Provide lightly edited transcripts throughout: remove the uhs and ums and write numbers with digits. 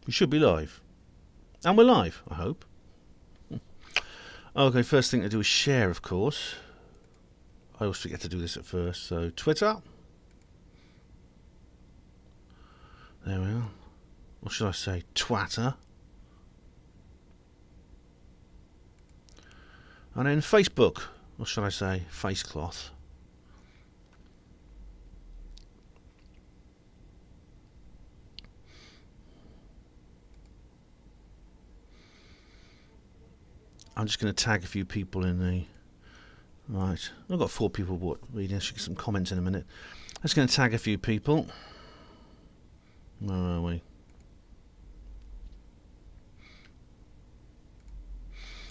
We should be live. And we're live, I hope. Okay, first thing to do is share, of course. I always forget to do this at first. So, Twitter. There we are. What should I say? Twatter. And then Facebook. What should I say? Facecloth. I'm just going to tag a few people in the... Right. I've got 4 people reading. I should get some comments in a minute. I'm just going to tag a few people. Where are we?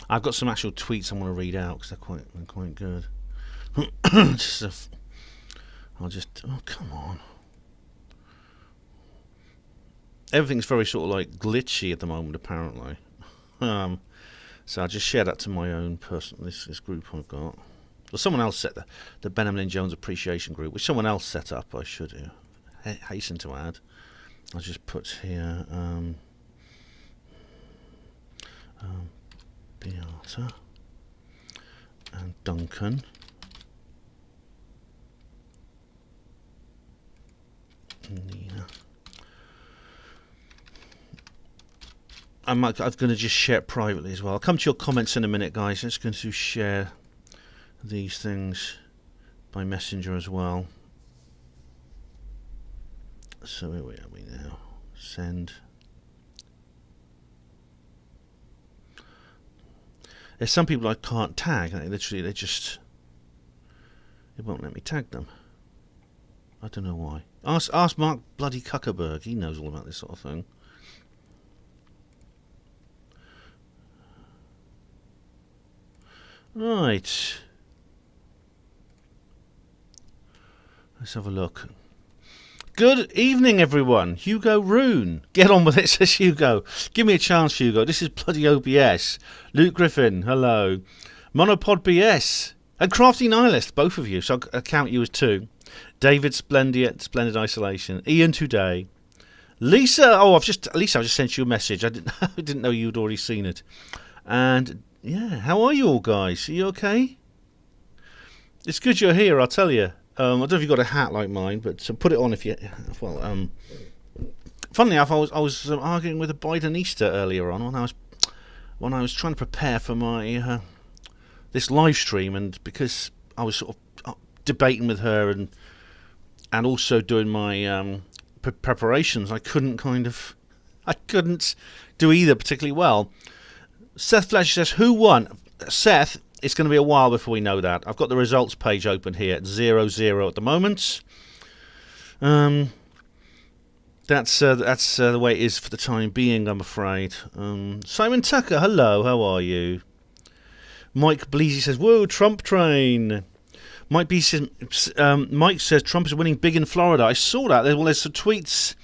I've got some actual tweets I want to read out because they're quite good. I'll just... Oh, come on. Everything's very sort of like glitchy at the moment, apparently. So I just share that to my own this group I've got. Well, someone else set the Benham Jones Appreciation Group, which someone else set up. I should hasten to add. I'll just put here Beata and Duncan. Nina. I'm going to just share it privately as well. I'll come to your comments in a minute, guys. I'm just going to share these things by messenger as well. So where are we now? Send. There's some people I can't tag. Literally, it won't let me tag them. I don't know why. Ask Mark bloody Zuckerberg. He knows all about this sort of thing. Right. Let's have a look. Good evening, everyone. Hugo Rune. Get on with it, says Hugo. Give me a chance, Hugo. This is bloody OBS. Luke Griffin, hello. Monopod BS. And Crafty Nihilist, both of you. So I'll count you as 2. David Splendid Isolation. Ian Today. Lisa. Oh, I've just sent you a message. I didn't know you'd already seen it. And yeah, how are you all, guys? Are you okay? It's good you're here, I'll tell you. I don't know if you've got a hat like mine, but put it on if you... Well, funnily enough, I was arguing with a Bidenista earlier on when I was trying to prepare for my this live stream, and because I was sort of debating with her and also doing my preparations, I couldn't do either particularly well. Seth Fletcher says, who won? Seth, it's going to be a while before we know that. I've got the results page open here at 0-0 at the moment. That's the way it is for the time being, I'm afraid. Simon Tucker, hello, how are you? Mike Bleasy says, whoa, Trump train. Mike says, Trump is winning big in Florida. I saw that. There's some tweets.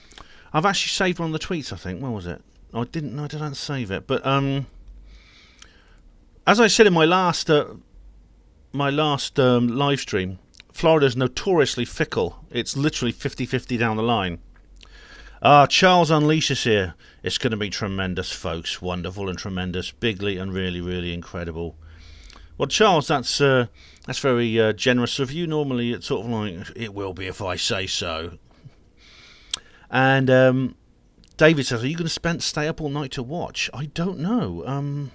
I've actually saved one of the tweets, I think. When was it? I didn't save it. But as I said in my last live stream, Florida's notoriously fickle. It's literally 50-50 down the line. Charles Unleashes here. It's going to be tremendous, folks. Wonderful and tremendous. Bigly and really, really incredible. Well, Charles, that's very generous of you. Normally, it's sort of like, it will be if I say so. And David says, are you going to stay up all night to watch? I don't know.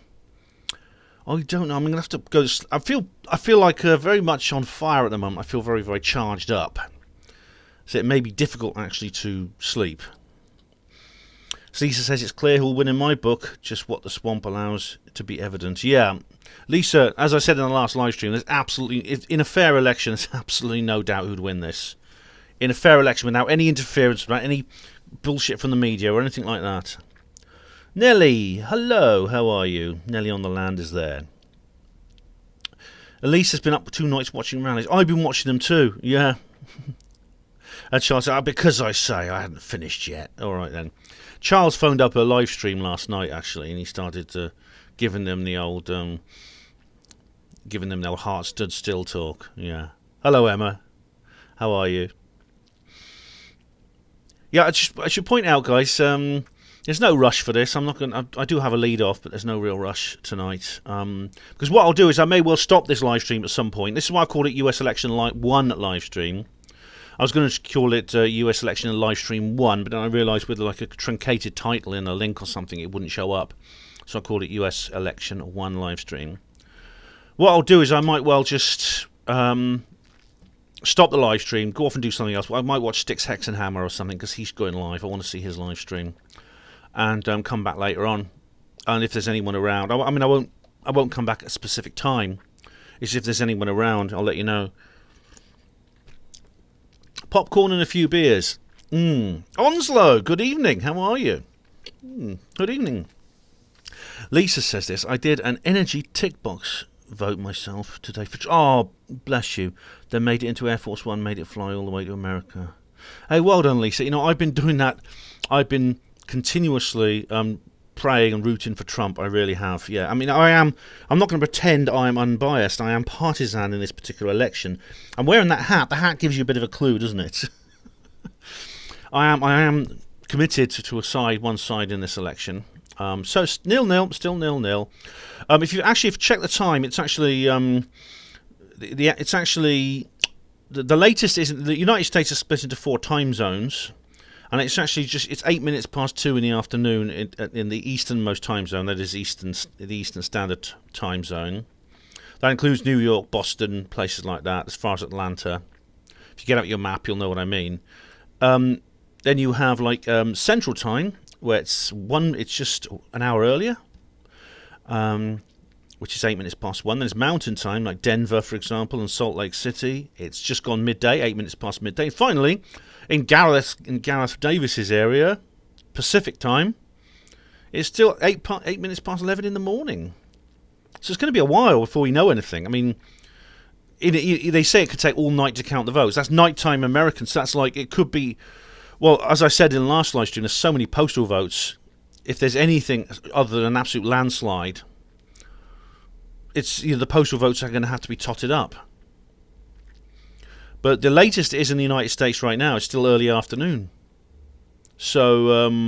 I don't know. I'm going to have to go. I feel like very much on fire at the moment. I feel very, very charged up. So it may be difficult actually to sleep. Lisa says it's clear who'll win in my book. Just what the swamp allows to be evident. Yeah, Lisa. As I said in the last live stream, there's absolutely in a fair election, there's absolutely no doubt who'd win this. In a fair election, without any interference, without any bullshit from the media or anything like that. Nelly, hello, how are you? Nelly on the land is there. Elise has been up 2 nights watching rallies. I've been watching them too, yeah. And Charles said, because I say I hadn't finished yet. All right then. Charles phoned up a live stream last night actually, and he started giving them the old heart stood still talk. Yeah. Hello, Emma. How are you? Yeah, I should point out, guys. There's no rush for this. I'm not going. I do have a lead off, but there's no real rush tonight. Because what I'll do is I may well stop this live stream at some point. This is why I called it US Election 1 live stream. I was going to call it US Election live stream 1, but then I realised with like a truncated title in a link or something, it wouldn't show up. So I called it US Election 1 live stream. What I'll do is I might well just stop the live stream, go off and do something else. I might watch Styx Hexenhammer or something because he's going live. I want to see his live stream. And come back later on, and if there's anyone around, I mean, I won't come back at a specific time. It's if there's anyone around, I'll let you know. Popcorn and a few beers. Onslow, good evening. How are you? Good evening. Lisa says this. I did an energy tick box vote myself today. Oh, bless you. They made it into Air Force One, made it fly all the way to America. Hey, well done, Lisa. You know, I've been doing that. I've been continuously praying and rooting for Trump. I really have. Yeah, I mean, I'm not going to pretend I'm unbiased. I am partisan in this particular election. I'm wearing that hat. The hat gives you a bit of a clue, doesn't it? I am committed to one side in this election. So 0-0, still 0-0. If you check the time, it's actually the latest is the United States is split into 4 time zones. And it's actually it's 8 minutes past 2 in the afternoon in the easternmost time zone. That is the Eastern Standard Time Zone. That includes New York, Boston, places like that, as far as Atlanta. If you get out your map, you'll know what I mean. Then you have like Central Time, where it's just an hour earlier, which is 8 minutes past 1. Then there's Mountain Time, like Denver, for example, and Salt Lake City. It's just gone midday, 8 minutes past midday. Finally, in Gareth Davis's area, Pacific Time, it's still 8 minutes past 11 in the morning. So it's going to be a while before we know anything. I mean, they say it could take all night to count the votes. That's nighttime American. So that's like, it could be, well, as I said in the last live stream, there's so many postal votes. If there's anything other than an absolute landslide, it's the postal votes are going to have to be totted up. But the latest is in the United States right now. It's still early afternoon. So,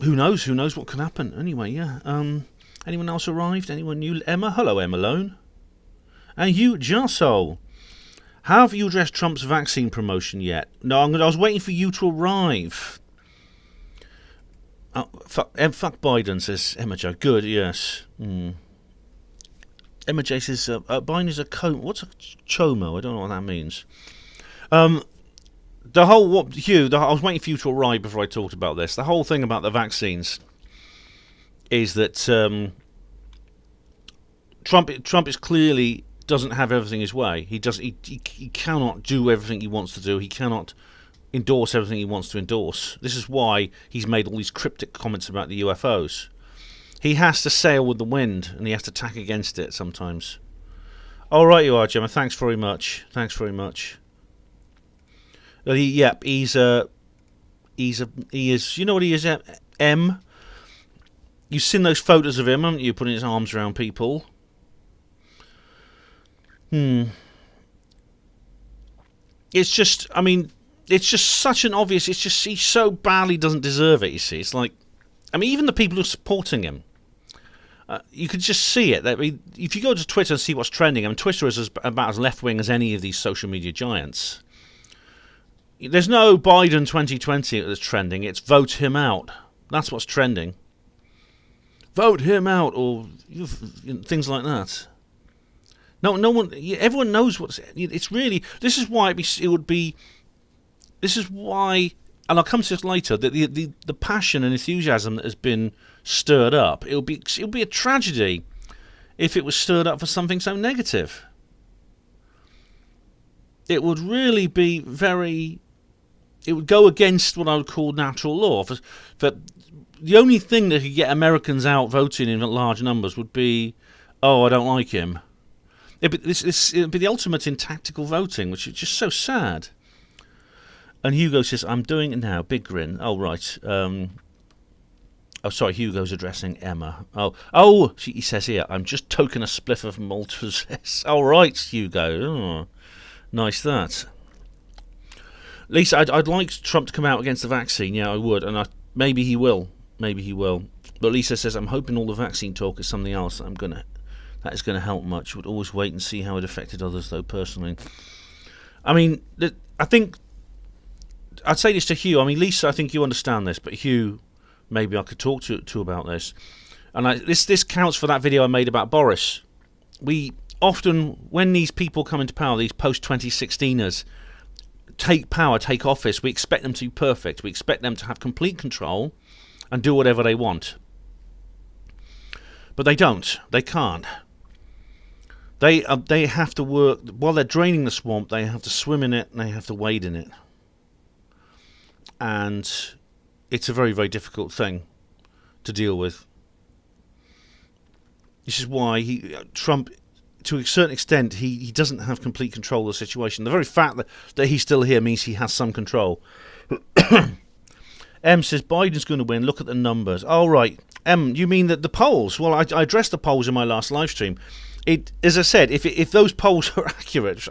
who knows? Who knows what can happen? Anyway, yeah. Anyone else arrived? Anyone new? Emma? Hello, Emma Lone. And you, Jarsol. Have you addressed Trump's vaccine promotion yet? No, I was waiting for you to arrive. Fuck Biden, says Emma Jo. Good, yes. Emma J says, Biden is a what's a chomo? I don't know what that means. I was waiting for you to arrive before I talked about this. The whole thing about the vaccines is that Trump is clearly doesn't have everything his way. He cannot do everything he wants to do. He cannot endorse everything he wants to endorse. This is why he's made all these cryptic comments about the UFOs. He has to sail with the wind, and he has to tack against it sometimes. All right, you are, Gemma. Thanks very much. Thanks very much. He is. You know what he is? M. You've seen those photos of him, haven't you? Putting his arms around people. It's just. I mean, it's just such an obvious. It's just he so badly doesn't deserve it. You see, it's like. I mean, even the people who are supporting him. You could just see it. If you go to Twitter and see what's trending, I mean, Twitter is about as left-wing as any of these social media giants. There's no Biden 2020 that's trending. It's vote him out. That's what's trending. Vote him out, or things like that. No one. Everyone knows what's. It's really. This is why it would be. This is why. And I'll come to this later. The passion and enthusiasm that has been stirred up, it'll be a tragedy if it was stirred up for something so negative. It would really be very. It would go against what I would call natural law. For the only thing that could get Americans out voting in large numbers would be, oh, I don't like him. It'd be the ultimate in tactical voting, which is just so sad. And Hugo says, I'm doing it now. Big grin. Oh, right. Sorry, Hugo's addressing Emma. He says here, I'm just toking a spliff of Malta's. All right, Hugo. Oh, nice that. Lisa, I'd like Trump to come out against the vaccine. Yeah, I would. And maybe he will. Maybe he will. But Lisa says, I'm hoping all the vaccine talk is something else that is going to help much. Would always wait and see how it affected others, though, personally. I mean, I think I'd say this to Hugh. I mean, Lisa, I think you understand this, but Hugh, maybe I could talk to about this. And this counts for that video I made about Boris. We often, when these people come into power, these post-2016ers take power, take office, we expect them to be perfect. We expect them to have complete control and do whatever they want. But they don't. They can't. They have to work, while they're draining the swamp, they have to swim in it and they have to wade in it. And it's a very, very difficult thing to deal with. This is why Trump, to a certain extent, he doesn't have complete control of the situation. The very fact that he's still here means he has some control. M says, Biden's going to win. Look at the numbers. Oh, right. M, you mean that the polls? Well, I addressed the polls in my last live stream. As I said, if those polls are accurate,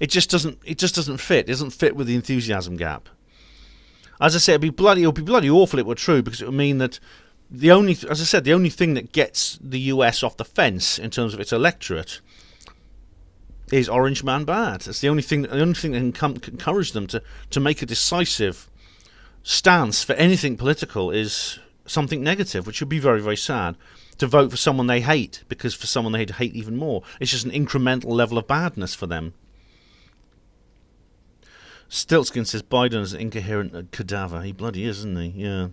it just doesn't fit. It doesn't fit with the enthusiasm gap. As I said, it would be bloody awful if it were true, because it would mean that the only thing that gets the US off the fence in terms of its electorate is Orange Man bad. That's the only thing that can encourage them to make a decisive stance for anything political is something negative, which would be very, very sad. To vote for someone they hate, because for someone they hate even more, it's just an incremental level of badness for them. Stiltskin says Biden is an incoherent cadaver. He bloody is, isn't he? Yeah.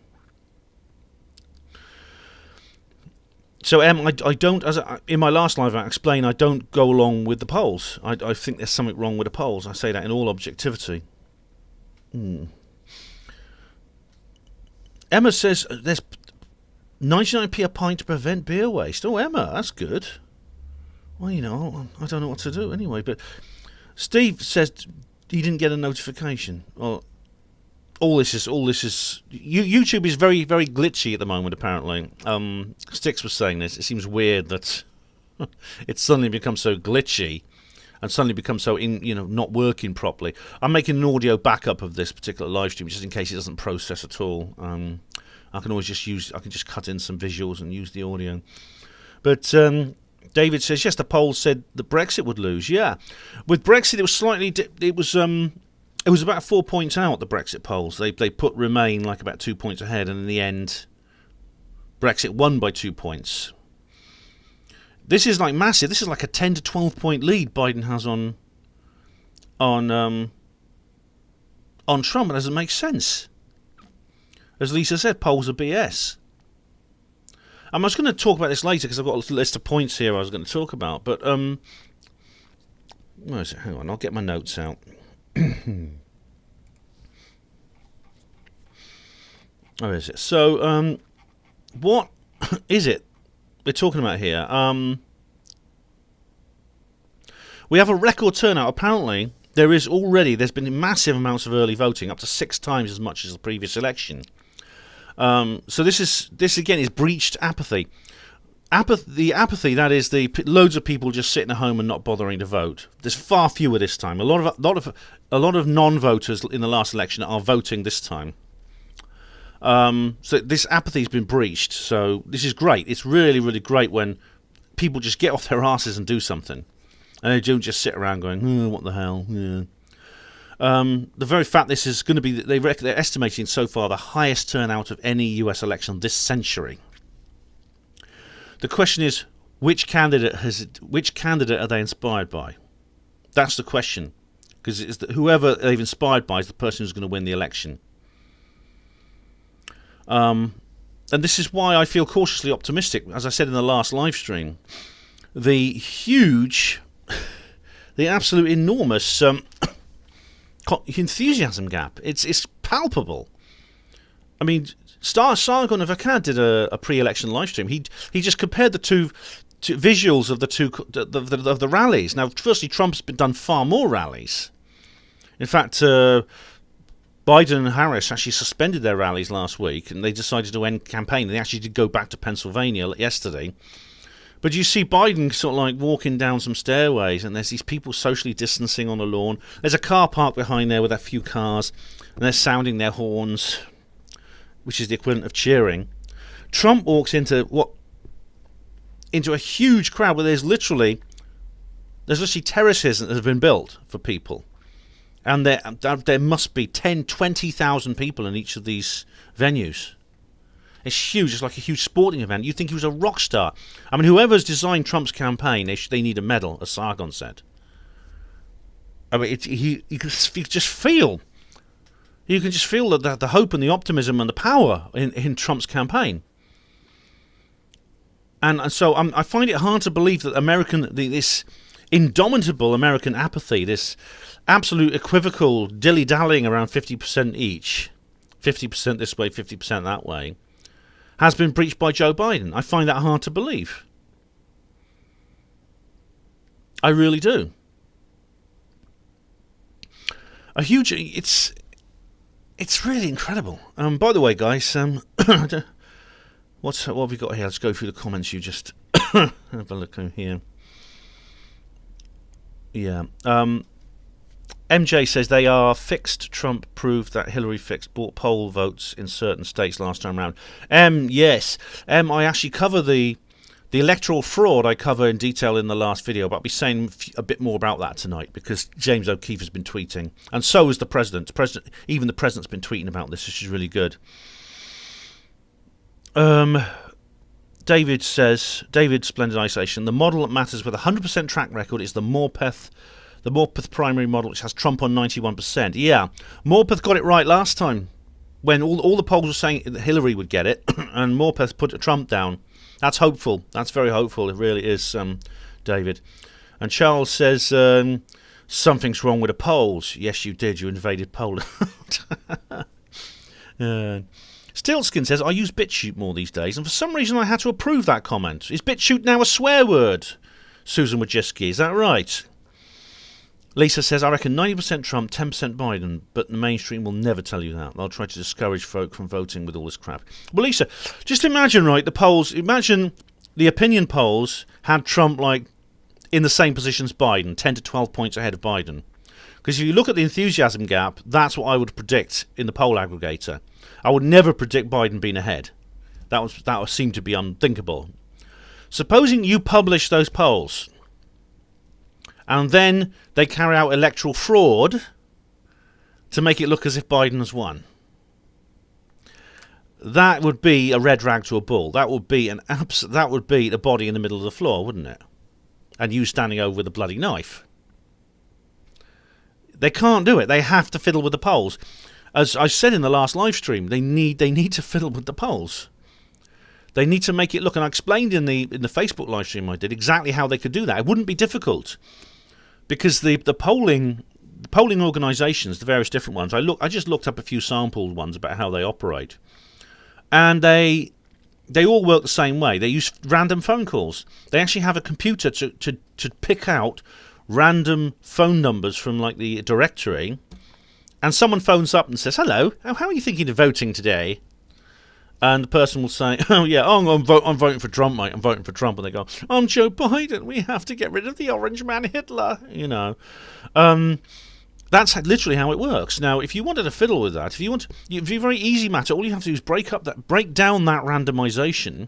So, I don't. In my last live, I explained I don't go along with the polls. I think there's something wrong with the polls. I say that in all objectivity. Emma says there's 99p a pint to prevent beer waste. Oh, Emma, that's good. Well, I don't know what to do anyway. But Steve says he didn't get a notification. Well, all this is YouTube is very, very glitchy at the moment. Apparently, Styx was saying this. It seems weird that it's suddenly become so glitchy and suddenly become so not working properly. I'm making an audio backup of this particular live stream just in case it doesn't process at all. I can always just cut in some visuals and use the audio. But David says, yes, the polls said that Brexit would lose. Yeah, with Brexit it was slightly. It was about 4 points out. The Brexit polls they put Remain like about 2 points ahead, and in the end, Brexit won by 2 points. This is like massive. This is like a 10 to 12 point lead Biden has on Trump. It doesn't make sense. As Lisa said, polls are BS. I was going to talk about this later because I've got a list of points here I was going to talk about. But where is it? Hang on, I'll get my notes out. Where is it? So, what is it we're talking about here? We have a record turnout. Apparently, there's been massive amounts of early voting, up to 6 times as much as the previous election. So this again is breached apathy. The apathy, that is loads of people just sitting at home and not bothering to vote. There's far fewer this time. A lot of non-voters in the last election are voting this time. So this apathy has been breached. So this is great. It's really, really great when people just get off their asses and do something, and they don't just sit around going, "What the hell?" Yeah. The very fact this is going to be, they're estimating so far the highest turnout of any US election this century. The question is, which candidate are they inspired by? That's the question, because whoever they've inspired by is the person who's going to win the election. And this is why I feel cautiously optimistic. As I said in the last live stream, the absolute enormous enthusiasm gap. It's palpable. I mean, Sargon of Akkad did a pre-election live stream. He just compared the two visuals of the rallies. Now, firstly, Trump's done far more rallies. In fact, Biden and Harris actually suspended their rallies last week, and they decided to end campaign. They actually did go back to Pennsylvania yesterday. But you see Biden sort of like walking down some stairways, and there's these people socially distancing on the lawn. There's a car park behind there with a few cars, and they're sounding their horns. which is the equivalent of cheering, Trump walks into a huge crowd where there's literally terraces that have been built for people, and there must be 10, 20,000 people in each of these venues. It's huge. It's like a huge sporting event. You think he was a rock star. I mean, whoever's designed Trump's campaign, they need a medal, as Sargon said. I mean, you can just feel. You can just feel that the hope and the optimism and the power in Trump's campaign. And so I find it hard to believe that this indomitable American apathy, this absolute equivocal dilly-dallying around 50% each, 50% this way, 50% that way, has been breached by Joe Biden. I find that hard to believe. I really do. It's really incredible. By the way, guys, what have we got here? Let's go through the comments. You just have a look over here. Yeah. MJ says they are fixed. Trump proved that Hillary bought poll votes in certain states last time around. Yes. I actually cover the electoral fraud. I cover in detail in the last video, but I'll be saying a bit more about that tonight because James O'Keefe has been tweeting, and so has the president. Even the president's been tweeting about this, which is really good. David says, Splendid Isolation, the model that matters with a 100% track record is the Morpeth primary model, which has Trump on 91%. Yeah, Morpeth got it right last time when all the polls were saying that Hillary would get it, and Morpeth put Trump down. That's hopeful. That's very hopeful. It really is, David. And Charles says, something's wrong with the polls. Yes, you did. You invaded Poland. Steelskin says, I use BitChute more these days, and for some reason I had to approve that comment. Is BitChute now a swear word? Susan Wojcicki, is that right? Lisa says, I reckon 90% Trump, 10% Biden, but the mainstream will never tell you that. They'll try to discourage folk from voting with all this crap. Well, Lisa, just imagine, right, imagine the opinion polls had Trump, like, in the same position as Biden, 10 to 12 points ahead of Biden. Because if you look at the enthusiasm gap, that's what I would predict in the poll aggregator. I would never predict Biden being ahead. That would seem to be unthinkable. Supposing you publish those polls, and then they carry out electoral fraud to make it look as if Biden has won. That would be a red rag to a bull. That would be the body in the middle of the floor, wouldn't it? And you standing over with a bloody knife. They can't do it. They have to fiddle with the polls. As I said in the last live stream, they need to fiddle with the polls. They need to make it look, and I explained in the Facebook live stream I did exactly how they could do that. It wouldn't be difficult. Because the polling organisations, the various different ones, I just looked up a few sampled ones about how they operate, and they all work the same way. They use random phone calls. They actually have a computer to pick out random phone numbers from like the directory, and someone phones up and says, "Hello, how are you thinking of voting today?" And the person will say, I'm voting for Trump, mate. I'm voting for Trump. And they go, I'm Joe Biden. We have to get rid of the orange man Hitler. That's literally how it works. Now, if you wanted to fiddle with that, if it's a very easy matter, all you have to do is break down that randomization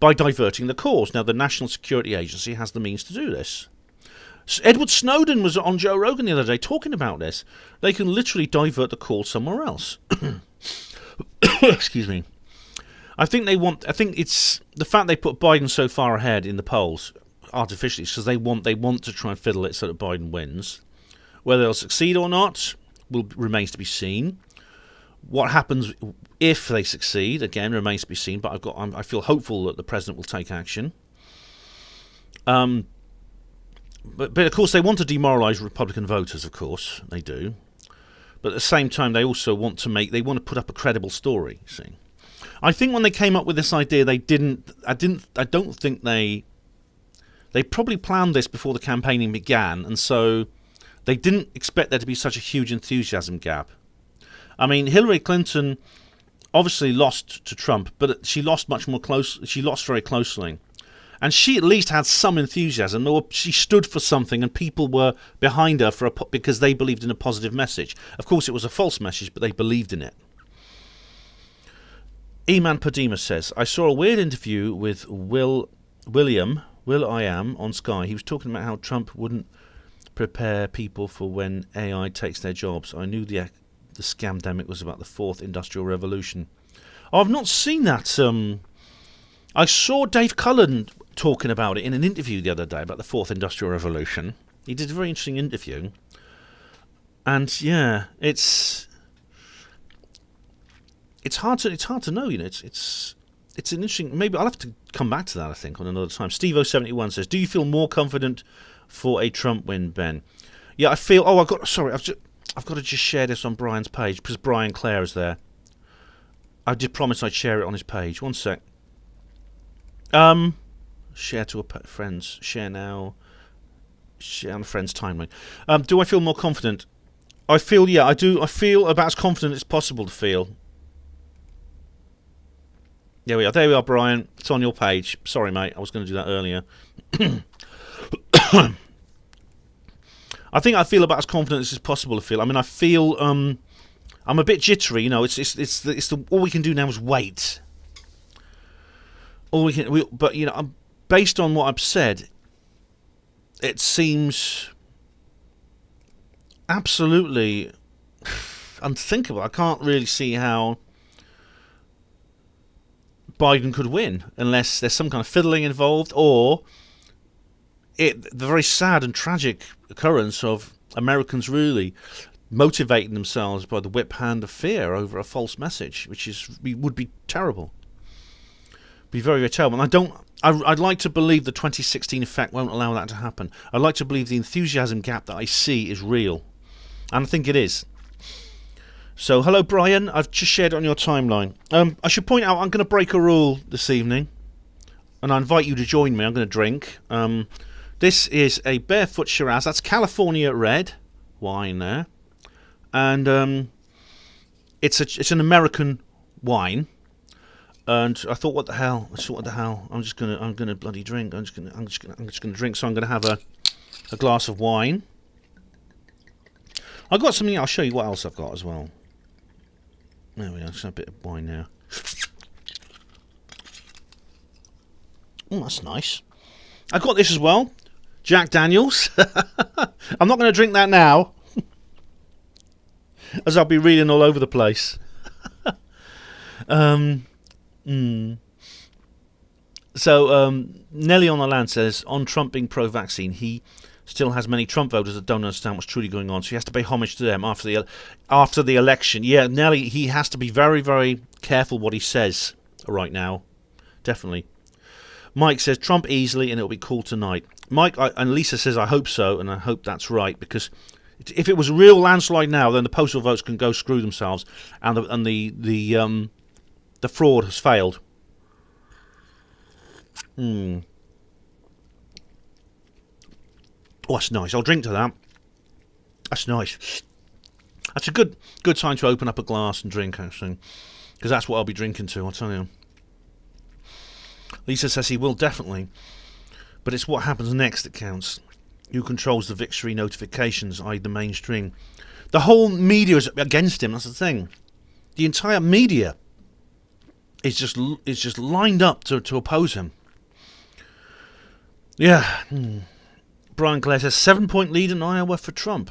by diverting the calls. Now, the National Security Agency has the means to do this. Edward Snowden was on Joe Rogan the other day talking about this. They can literally divert the call somewhere else. Excuse me. I think it's the fact they put Biden so far ahead in the polls artificially because they want to try and fiddle it so that Biden wins. Whether they'll succeed or not remains to be seen. What happens if they succeed again remains to be seen. But I feel hopeful that the president will take action. But of course they want to demoralise Republican voters. Of course they do. But at the same time they also want to put up a credible story. See. I think when they came up with this idea, I don't think they probably planned this before the campaigning began, and so they didn't expect there to be such a huge enthusiasm gap. I mean, Hillary Clinton obviously lost to Trump, but she lost much more close. She lost very closely, and she at least had some enthusiasm, or she stood for something, and people were behind her because they believed in a positive message. Of course, it was a false message, but they believed in it. Eman Padima says, I saw a weird interview with Will I Am on Sky. He was talking about how Trump wouldn't prepare people for when AI takes their jobs. I knew the scamdemic was about the fourth industrial revolution. I've not seen that. I saw Dave Cullen talking about it in an interview the other day about the fourth industrial revolution. He did a very interesting interview. And yeah, it's hard to know, you know. It's an interesting. Maybe I'll have to come back to that, I think, on another time. Steve071 says, "Do you feel more confident for a Trump win, Ben?" Yeah, I feel. Oh, I've got to just share this on Brian's page because Brian Clare is there. I did promise I'd share it on his page. One sec. Share to friends. Share now. Share on a friend's timeline. Do I feel more confident? I feel, yeah, I do. I feel about as confident as possible to feel. There we are, Brian. It's on your page. Sorry, mate. I was going to do that earlier. I think I feel about as confident as possible to feel. I mean, I feel I'm a bit jittery. You know, all we can do now is wait. But you know, based on what I've said, it seems absolutely unthinkable. I can't really see how Biden could win unless there's some kind of fiddling involved, or the very sad and tragic occurrence of Americans really motivating themselves by the whip hand of fear over a false message, which would be terrible. Be very, very terrible. And I'd like to believe the 2016 effect won't allow that to happen. I'd like to believe the enthusiasm gap that I see is real. And I think it is. So, hello, Brian. I've just shared it on your timeline. I should point out I'm going to break a rule this evening. And I invite you to join me. I'm going to drink. This is a Barefoot Shiraz. That's California Red wine there. And it's an American wine. And I thought, what the hell? I'm gonna bloody drink. I'm just gonna drink. So I'm gonna have a glass of wine. I've got something. I'll show you what else I've got as well. There we go. Just a bit of wine now. Oh, that's nice. I've got this as well. Jack Daniels. I'm not going to drink that now, as I'll be reading all over the place. So Nelly on the land says, on Trump being pro-vaccine, he still has many Trump voters that don't understand what's truly going on, so he has to pay homage to them after the election. Yeah, Nelly, he has to be very, very careful what he says right now. Definitely. Mike says, Trump easily, and it'll be cool tonight. Mike, and Lisa says, I hope so, and I hope that's right, because if it was a real landslide now, then the postal votes can go screw themselves, and the fraud has failed. Oh, that's nice. I'll drink to that. That's nice. That's a good time to open up a glass and drink, actually, because that's what I'll be drinking to, I'll tell you. Lisa says he will definitely, but it's what happens next that counts. Who controls the victory notifications, i.e. the mainstream? The whole media is against him, that's the thing. The entire media is just lined up to oppose him. Yeah. Brian Clare says 7-point lead in Iowa for Trump.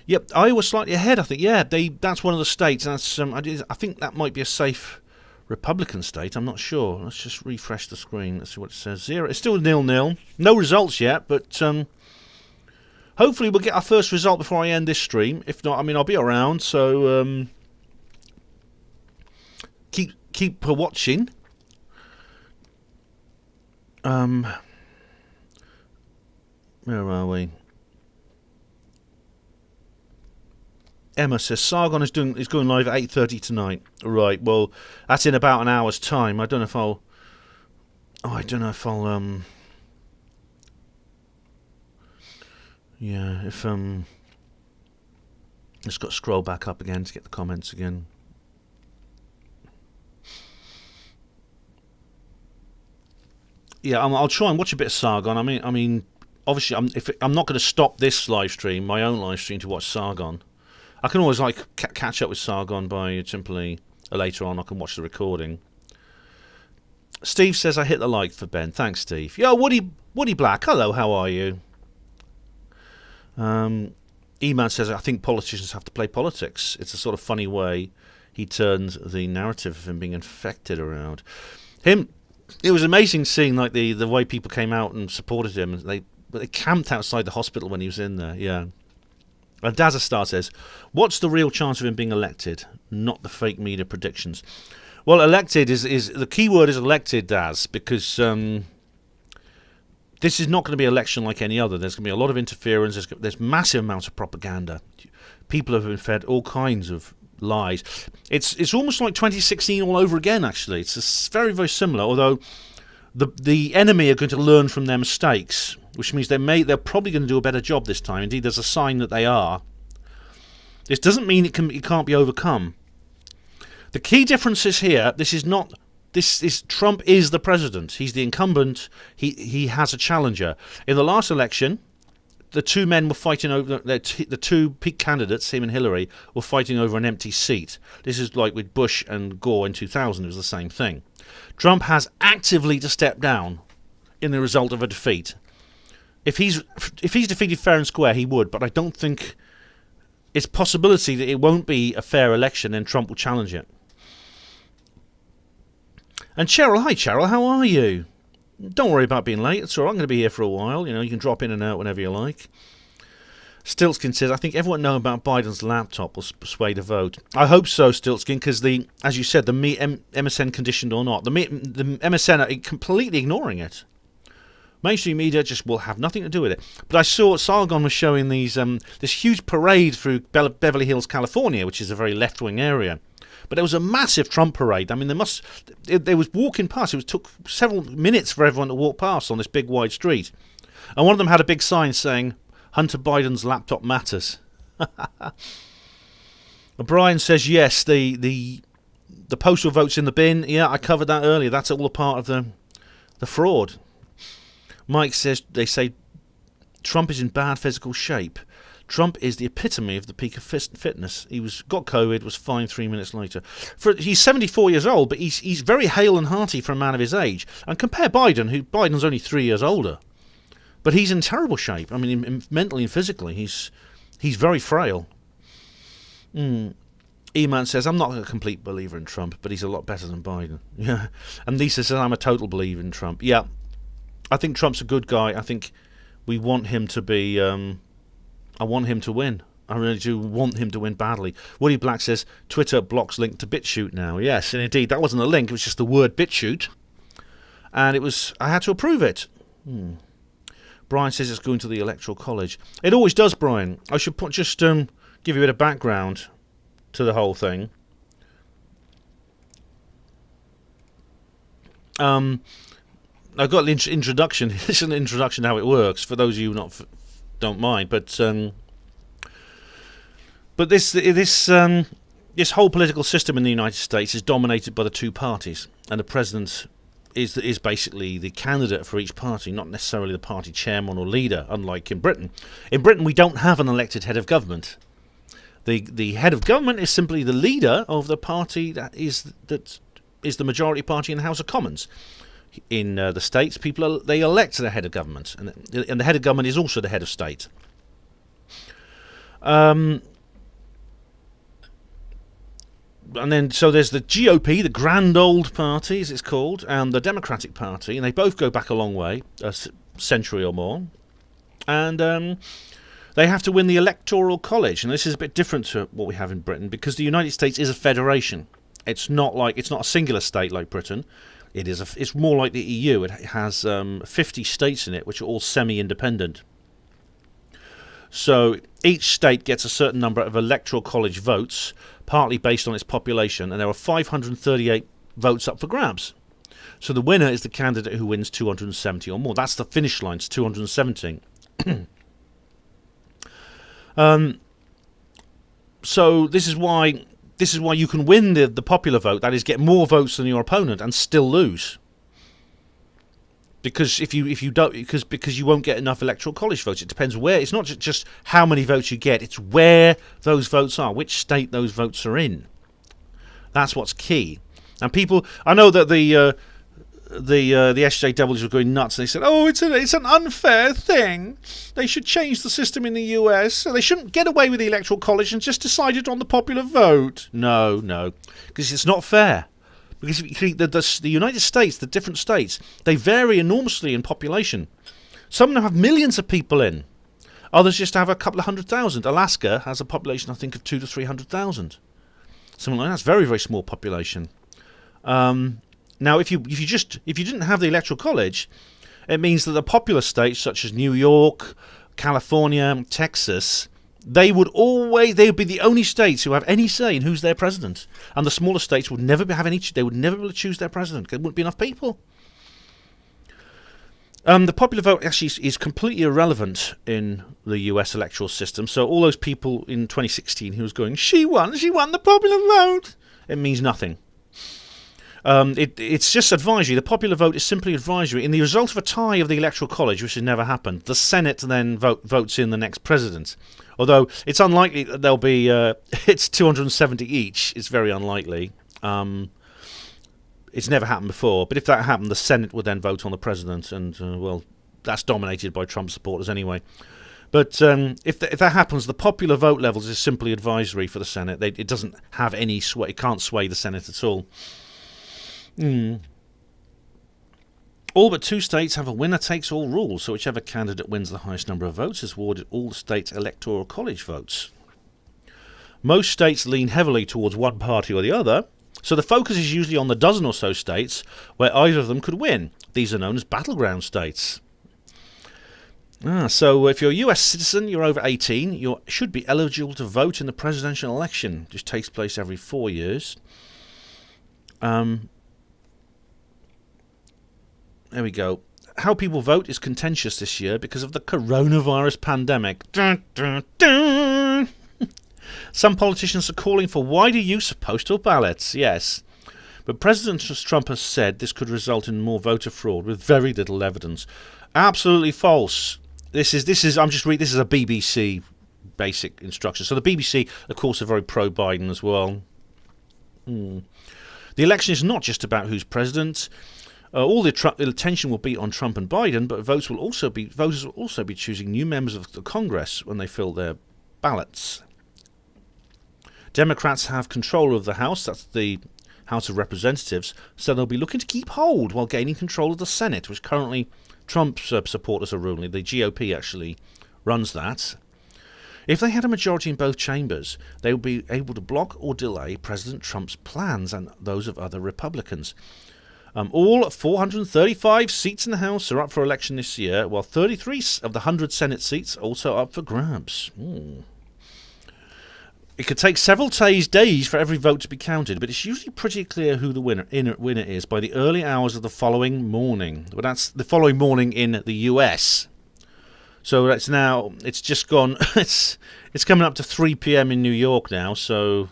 Yep, Iowa slightly ahead, I think. Yeah, that's one of the states. That's I think that might be a safe Republican state. I'm not sure. Let's just refresh the screen. Let's see what it says. 0. It's still 0-0. No results yet, but hopefully we'll get our first result before I end this stream. If not, I mean, I'll be around. So keep watching. Where are we? Emma says Sargon is going live at 8:30 tonight. Right. Well, that's in about an hour's time. I don't know if I'll. Yeah. If Just got to scroll back up again to get the comments again. Yeah, I'll try and watch a bit of Sargon. I mean, obviously, I'm not going to stop this live stream, my own live stream, to watch Sargon. I can always catch up with Sargon by simply later on. I can watch the recording. Steve says I hit the like for Ben. Thanks, Steve. Yo, Woody Black. Hello, how are you? E-Man says I think politicians have to play politics. It's a sort of funny way he turned the narrative of him being infected around. It was amazing seeing like the way people came out and supported him. They camped outside the hospital when he was in there. Yeah. And Dazastar says, what's the real chance of him being elected? Not the fake media predictions. Well, elected is the key word is elected, Daz, because this is not going to be an election like any other. There's going to be a lot of interference. There's massive amounts of propaganda. People have been fed all kinds of lies. It's almost like 2016 all over again, actually. It's very, very similar, although the enemy are going to learn from their mistakes, which means they're probably going to do a better job this time. Indeed, there's a sign that they are. This doesn't mean it can't be overcome. The key difference is here. Trump is the president. He's the incumbent. He has a challenger. In the last election, the two men were fighting over the two peak candidates, him and Hillary, were fighting over an empty seat. This is like with Bush and Gore in 2000. It was the same thing. Trump has actively to step down in the result of a defeat. If he's defeated fair and square, he would, but I don't think it's a possibility that it won't be a fair election and Trump will challenge it. And Cheryl, hi Cheryl, how are you? Don't worry about being late. It's all right. I'm going to be here for a while. You can drop in and out whenever you like. Stiltskin says, I think everyone knows about Biden's laptop will persuade a vote. I hope so, Stiltskin, because as you said, the MSN conditioned or not, the MSN are completely ignoring it. Mainstream media just will have nothing to do with it. But I saw Sargon was showing this huge parade through Beverly Hills, California, which is a very left-wing area. But there was a massive Trump parade. I mean, they was walking past. It took several minutes for everyone to walk past on this big wide street. And one of them had a big sign saying, Hunter Biden's laptop matters. Brian says, yes, the postal votes in the bin. Yeah, I covered that earlier. That's all a part of the fraud. Mike says, they say Trump is in bad physical shape. Trump is the epitome of the peak of fitness. He got COVID, was fine 3 minutes later. He's 74 years old, but he's very hale and hearty for a man of his age. And compare Biden's only 3 years older. But he's in terrible shape. I mean, mentally and physically, he's very frail. E-Man says, I'm not a complete believer in Trump, but he's a lot better than Biden. Yeah. And Lisa says, I'm a total believer in Trump. Yeah, I think Trump's a good guy. I think we want him to be... I want him to win. I really do want him to win badly. Woody Black says, Twitter blocks link to BitChute now. Yes, and indeed, that wasn't a link. It was just the word BitChute. And I had to approve it. Brian says it's going to the Electoral College. It always does, Brian. I should just give you a bit of background to the whole thing. I've got an introduction. This is an introduction to how it works, for those of you who don't mind, but this whole political system in the United States is dominated by the two parties, and the president is basically the candidate for each party, not necessarily the party chairman or leader, unlike in Britain. In Britain, we don't have an elected head of government. The head of government is simply the leader of the party that is the majority party in the House of Commons. In the States, they elect the head of government, and the head of government is also the head of state. And then so there's the GOP, the Grand Old Party, as it's called, and the Democratic Party, and they both go back a long way, a century or more. And they have to win the Electoral College, and this is a bit different to what we have in Britain, because the United States is a federation. It's not a singular state like Britain. It's more like the EU. It has 50 states in it, which are all semi-independent. So each state gets a certain number of electoral college votes, partly based on its population, and there are 538 votes up for grabs. So the winner is the candidate who wins 270 or more. That's the finish line. It's 217. So this is why you can win the popular vote, that is, get more votes than your opponent and still lose. Because if you don't, because you won't get enough electoral college votes. It depends where. It's not just how many votes you get. It's where those votes are, which state those votes are in. That's what's key. And people, I know that the SJWs were going nuts. They said, "Oh, it's an unfair thing. They should change the system in the US. So they shouldn't get away with the electoral college and just decide it on the popular vote." No, because it's not fair. Because the United States, the different states, they vary enormously in population. Some have millions of people in. Others just have a couple of 100,000. Alaska has a population, I think, of 200,000 to 300,000. Something like that. That's very, very small population. Now, if you didn't have the electoral college, it means that the populous states such as New York, California, Texas, they would be the only states who have any say in who's their president, and the smaller states would never have any. They would never be able to choose their president. There wouldn't be enough people. The popular vote actually is completely irrelevant in the US electoral system. So all those people in 2016 who was going, she won the popular vote, it means nothing. It's just advisory. The popular vote is simply advisory. In the result of a tie of the electoral college, which has never happened, the Senate then votes in the next president. Although it's unlikely that there'll be it's 270 each. It's very unlikely. It's never happened before, but if that happened, the Senate would then vote on the president, and well, that's dominated by Trump supporters anyway. But if that happens, the popular vote levels is simply advisory for the Senate. It doesn't have any sway. It can't sway the Senate at all. All but 2 states have a winner-takes-all rule, so whichever candidate wins the highest number of votes is awarded all the states' electoral college votes. Most states lean heavily towards one party or the other, so the focus is usually on the dozen or so states where either of them could win. These are known as battleground states. So if you're a US citizen, you're over 18, you should be eligible to vote in the presidential election, which takes place every 4 years. There we go. How people vote is contentious this year because of the coronavirus pandemic. Dun, dun, dun. Some politicians are calling for wider use of postal ballots, yes. But President Trump has said this could result in more voter fraud with very little evidence. Absolutely false. This is a BBC basic instruction. So the BBC, of course, are very pro-Biden as well. The election is not just about who's president. All the attention will be on Trump and Biden, but voters will also be choosing new members of the Congress when they fill their ballots. Democrats have control of the House, that's the House of Representatives, so they'll be looking to keep hold while gaining control of the Senate, which currently Trump's supporters are ruling. The GOP actually runs that. If they had a majority in both chambers, they would be able to block or delay President Trump's plans and those of other Republicans. All 435 seats in the House are up for election this year, while 33 of the 100 Senate seats are also up for grabs. It could take several days for every vote to be counted, but it's usually pretty clear who the winner is by the early hours of the following morning. But that's the following morning in the US. So it's just gone. It's coming up to 3 p.m. in New York now, so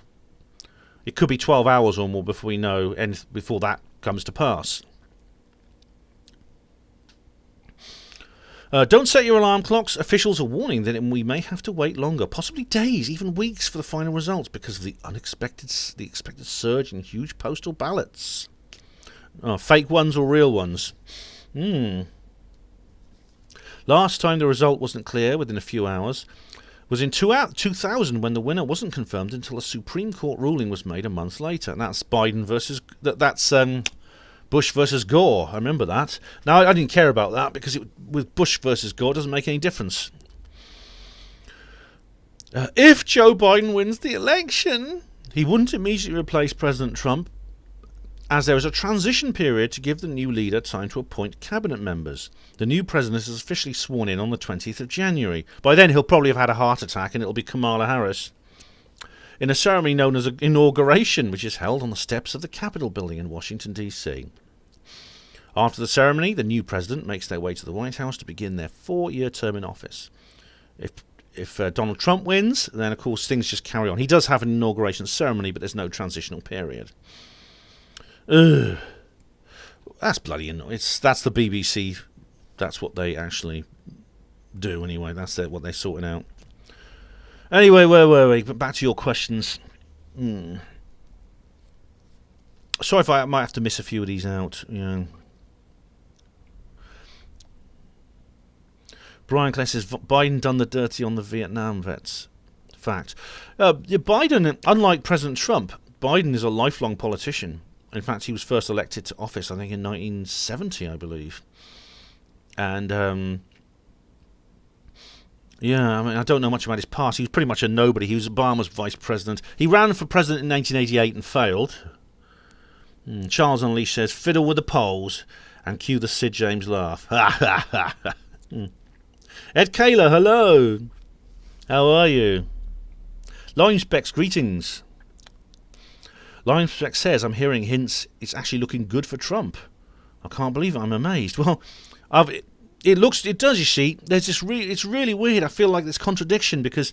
it could be 12 hours or more before we know, and before that comes to pass. Don't set your alarm clocks. Officials are warning that we may have to wait longer, possibly days, even weeks, for the final results because of the expected surge in huge postal ballots. Fake ones or real ones? Last time the result wasn't clear within a few hours was in 2000 when the winner wasn't confirmed until a Supreme Court ruling was made a month later. And that's Bush versus Gore. I remember that. Now, I didn't care about that because with Bush versus Gore, it doesn't make any difference. If Joe Biden wins the election, he wouldn't immediately replace President Trump, as there is a transition period to give the new leader time to appoint cabinet members. The new president is officially sworn in on the 20th of January. By then, he'll probably have had a heart attack and it'll be Kamala Harris. In a ceremony known as an inauguration, which is held on the steps of the Capitol building in Washington, D.C. After the ceremony, the new president makes their way to the White House to begin their 4-year term in office. If Donald Trump wins, then of course things just carry on. He does have an inauguration ceremony, but there's no transitional period. Ugh. That's bloody annoying. That's the BBC. That's what they actually do anyway. That's what they're sorting out. Anyway, where were we? But back to your questions. Sorry if I might have to miss a few of these out. Brian Clay says Biden done the dirty on the Vietnam vets. Fact. Biden, unlike President Trump, Biden is a lifelong politician. In fact, he was first elected to office, I think, in 1970, I believe. And yeah, I mean, I don't know much about his past. He was pretty much a nobody. He was Obama's vice president. He ran for president in 1988 and failed. Charles Unleashed says, fiddle with the polls and cue the Sid James laugh. Ed Kaler, hello. How are you? Lime Specs, greetings. Lime Specs says, I'm hearing hints it's actually looking good for Trump. I can't believe it. I'm amazed. Well, it does, you see. There's this it's really weird. I feel like there's contradiction because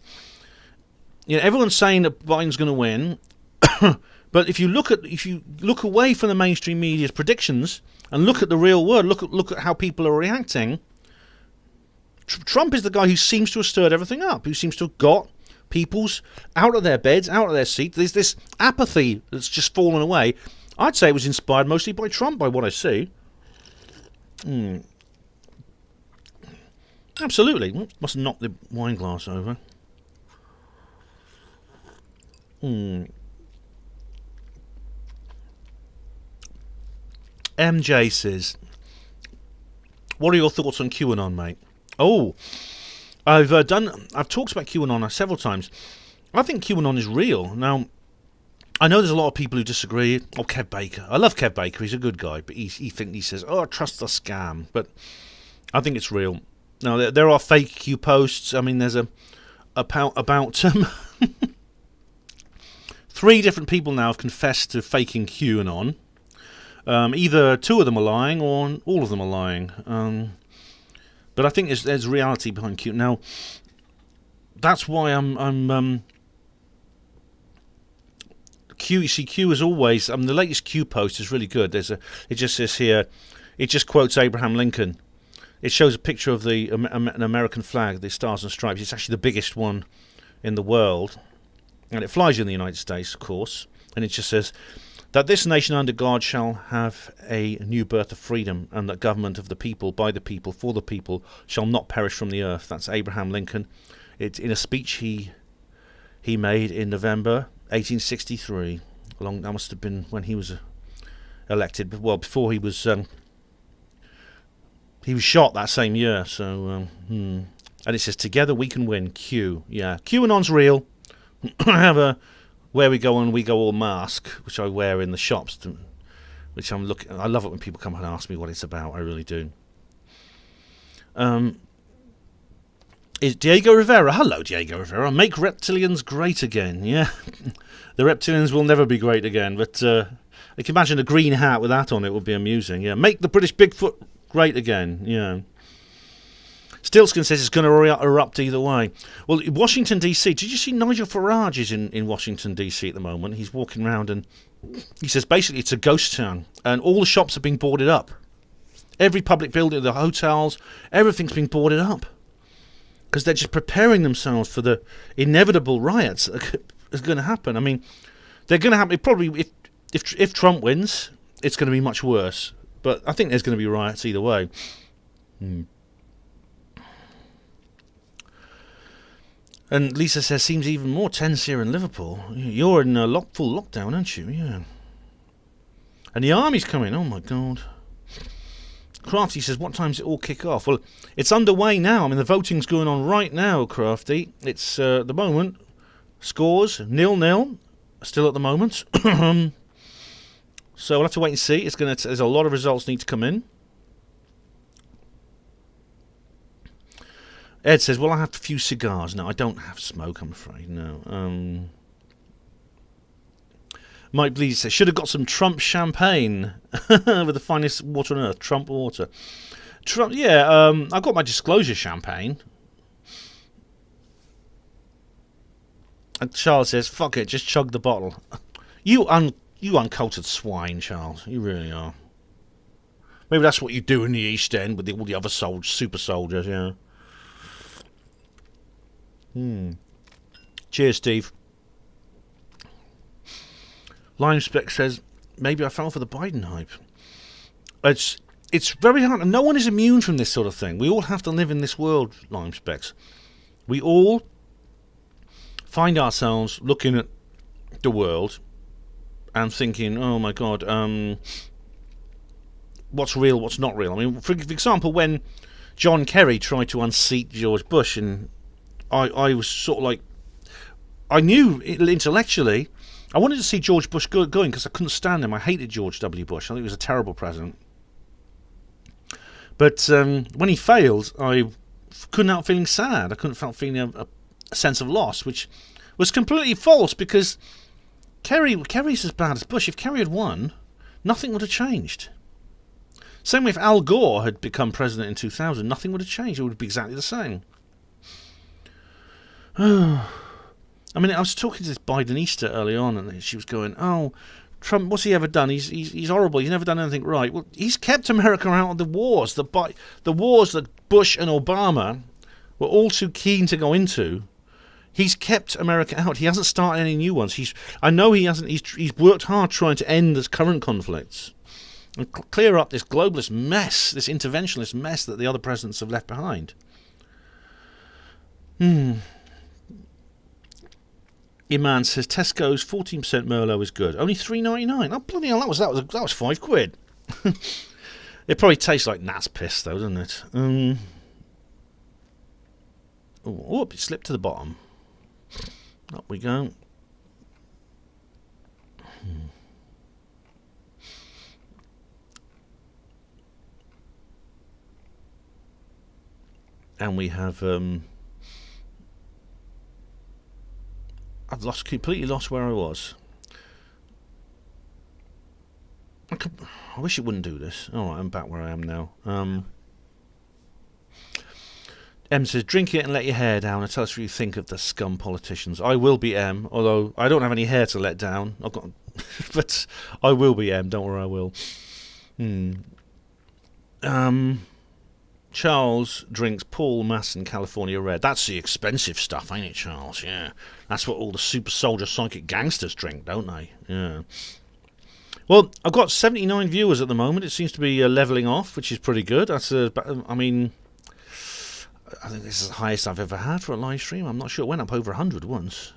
everyone's saying that Biden's going to win, but if you look away from the mainstream media's predictions and look at the real world, look at how people are reacting, Trump is the guy who seems to have stirred everything up, who seems to have got people's out of their beds, out of their seats. There's this apathy that's just fallen away. I'd say it was inspired mostly by Trump, by what I see. Absolutely. Must knock the wine glass over. MJ says, what are your thoughts on QAnon, mate? Oh, I've talked about QAnon several times. I think QAnon is real. Now, I know there's a lot of people who disagree. Oh, Kev Baker. I love Kev Baker. He's a good guy, but he says, "Oh, trust the scam." But I think it's real. Now, there are fake Q posts. I mean, there's about 3 different people now have confessed to faking QAnon. Either 2 of them are lying, or all of them are lying. But I think there's reality behind Q. Now, that's why I'm Q. You see, Q is always. The latest Q post is really good. It just says here. It just quotes Abraham Lincoln. It shows a picture of an American flag, the Stars and Stripes. It's actually the biggest one in the world, and it flies in the United States, of course. And it just says that this nation under God shall have a new birth of freedom, and that government of the people, by the people, for the people, shall not perish from the earth. That's Abraham Lincoln. It's in a speech he made in November 1863. That must have been when he was elected. Well, before he was shot that same year. So, and it says, "Together we can win." Q. Yeah, QAnon's real. I have a Where We Go and We Go All mask, which I wear in the shops, which I'm looking. I love it when people come and ask me what it's about. I really do. Is Diego Rivera? Hello, Diego Rivera. Make reptilians great again. Yeah, the reptilians will never be great again. But I can imagine a green hat with that on it would be amusing. Yeah, make the British Bigfoot great again. Yeah. Stillskin says it's going to erupt either way. Well, Washington, D.C., did you see Nigel Farage is in Washington, D.C. at the moment? He's walking around and he says basically it's a ghost town and all the shops are being boarded up. Every public building, the hotels, everything's being boarded up because they're just preparing themselves for the inevitable riots that are going to happen. I mean, they're going to happen. Probably if Trump wins, it's going to be much worse. But I think there's going to be riots either way. And Lisa says, seems even more tense here in Liverpool. You're in full lockdown, aren't you? Yeah. And the army's coming. Oh, my God. Crafty says, what time does it all kick off? Well, it's underway now. I mean, the voting's going on right now, Crafty. It's, at the moment, scores 0-0, still at the moment. So we'll have to wait and see. There's a lot of results need to come in. Ed says, well, I have a few cigars. No, I don't have smoke, I'm afraid. No. Mike Bleed says, should have got some Trump champagne with the finest water on earth. Trump water. Trump, yeah, I got my disclosure champagne. And Charles says, fuck it, just chug the bottle. You uncultured swine, Charles. You really are. Maybe that's what you do in the East End with all the other super soldiers, yeah. Cheers, Steve. Limespec says, maybe I fell for the Biden hype. it's very hard, and no one is immune from this sort of thing. We all have to live in this world, Lime Specs. We all find ourselves looking at the world and thinking, oh my God, what's real, what's not real? I mean, for example, when John Kerry tried to unseat George Bush, and I was sort of like, I knew intellectually, I wanted to see George Bush going because I couldn't stand him. I hated George W. Bush. I think he was a terrible president. But when he failed, I couldn't help feeling sad. I couldn't help feeling a sense of loss, which was completely false, because Kerry's as bad as Bush. If Kerry had won, nothing would have changed. Same way if Al Gore had become president in 2000, nothing would have changed. It would be exactly the same. I mean, I was talking to this Bidenista early on, and she was going, oh, Trump, what's he ever done? He's horrible. He's never done anything right. Well, he's kept America out of the wars. The wars that Bush and Obama were all too keen to go into. He's kept America out. He hasn't started any new ones. I know he hasn't. He's worked hard trying to end this current conflicts and clear up this globalist mess, this interventionist mess that the other presidents have left behind. Iman says Tesco's 14% Merlot is good. Only $3.99. Oh bloody hell! That was £5. It probably tastes like gnat's piss though, doesn't it? Oh, it slipped to the bottom. Up we go. And we have I've completely lost where I was. I wish it wouldn't do this. Alright, I'm back where I am now. M says, drink it and let your hair down and tell us what you think of the scum politicians. I will be M, although I don't have any hair to let down. I've got, but I will be M, don't worry, I will. Charles drinks Paul Masson California Red. That's the expensive stuff, ain't it, Charles? Yeah. That's what all the super soldier psychic gangsters drink, don't they? Yeah. Well, I've got 79 viewers at the moment. It seems to be levelling off, which is pretty good. I think this is the highest I've ever had for a live stream. I'm not sure. It went up over 100 once.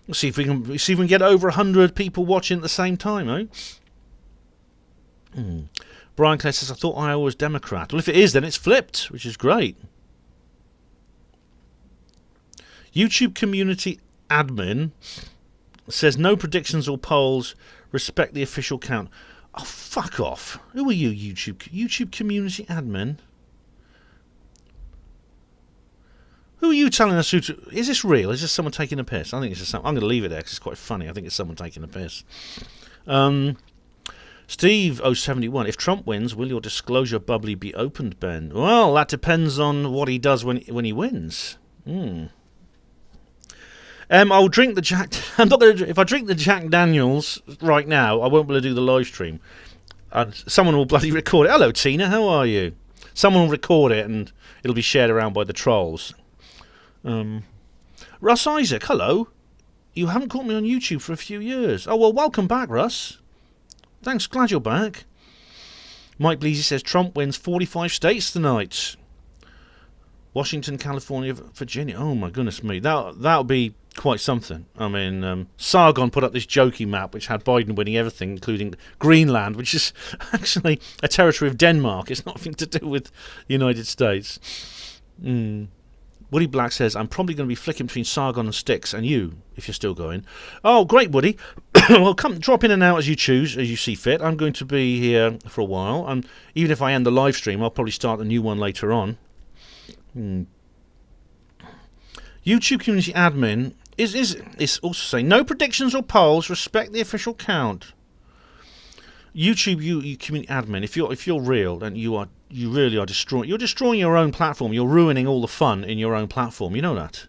Let's see if we can get over 100 people watching at the same time, eh? Brian Clay says, I thought Iowa was Democrat. Well, if it is, then it's flipped, which is great. YouTube community admin says, no predictions or polls, respect the official count. Oh, fuck off. Who are you, YouTube community admin? Who are you telling us who to... Is this real? Is this someone taking a piss? I think it's just I'm going to leave it there because it's quite funny. I think it's someone taking a piss. Steve 071, if Trump wins, will your disclosure bubbly be opened, Ben? Well, that depends on what he does when he wins. I'll drink the Jack... I'm not going to... If I drink the Jack Daniels right now, I won't be able to do the live stream. Someone will bloody record it. Hello, Tina, how are you? Someone will record it and it'll be shared around by the trolls. Russ Isaac, hello. You haven't caught me on YouTube for a few years. Oh, well, welcome back, Russ. Thanks, glad you're back. Mike Bleasy says Trump wins 45 states tonight. Washington, California, Virginia. Oh my goodness me, that'll be quite something. I mean, Sargon put up this jokey map which had Biden winning everything, including Greenland, which is actually a territory of Denmark. It's nothing to do with the United States. Woody Black says, I'm probably going to be flicking between Sargon and Styx and you, if you're still going. Oh, great, Woody. Well, come drop in and out as you choose, as you see fit. I'm going to be here for a while. And even if I end the live stream, I'll probably start a new one later on. YouTube community admin is also saying, no predictions or polls, respect the official count. YouTube, you community admin, if you're real, then you really are destroying. You're destroying your own platform. You're ruining all the fun in your own platform. You know that.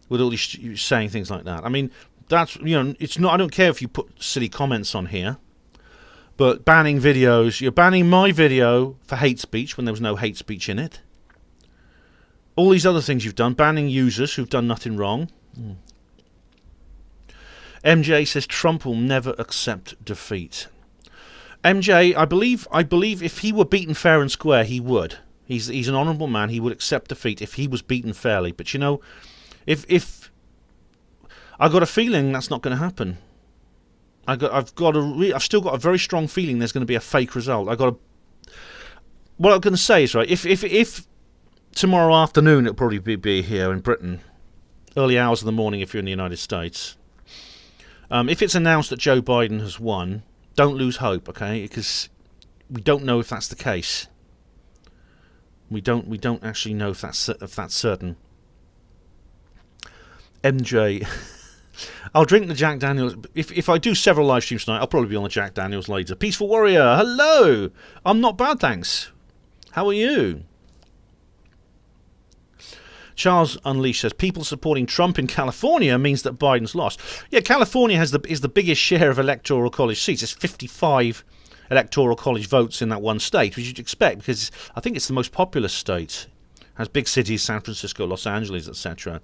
With all these saying things like that. I mean, that's it's not. I don't care if you put silly comments on here, but banning videos. You're banning my video for hate speech when there was no hate speech in it. All these other things you've done, banning users who've done nothing wrong. MJ says Trump will never accept defeat. MJ, I believe if he were beaten fair and square, he would. He's an honourable man. He would accept defeat if he was beaten fairly. But you know, if I got a feeling that's not going to happen. I've still got a very strong feeling there's going to be a fake result. What I'm going to say is, right, if tomorrow afternoon, it'll probably be here in Britain, early hours of the morning if you're in the United States. If it's announced that Joe Biden has won, don't lose hope, okay? Because we don't know if that's the case. We don't actually know if that's certain. MJ, I'll drink the Jack Daniels. If I do several live streams tonight, I'll probably be on the Jack Daniels later. Peaceful Warrior, hello. I'm not bad, thanks. How are you? Charles Unleashed says people supporting Trump in California means that Biden's lost. Yeah, California is the biggest share of electoral college seats. It's 55 electoral college votes in that one state, which you'd expect because I think it's the most populous state. It has big cities, San Francisco, Los Angeles, etc.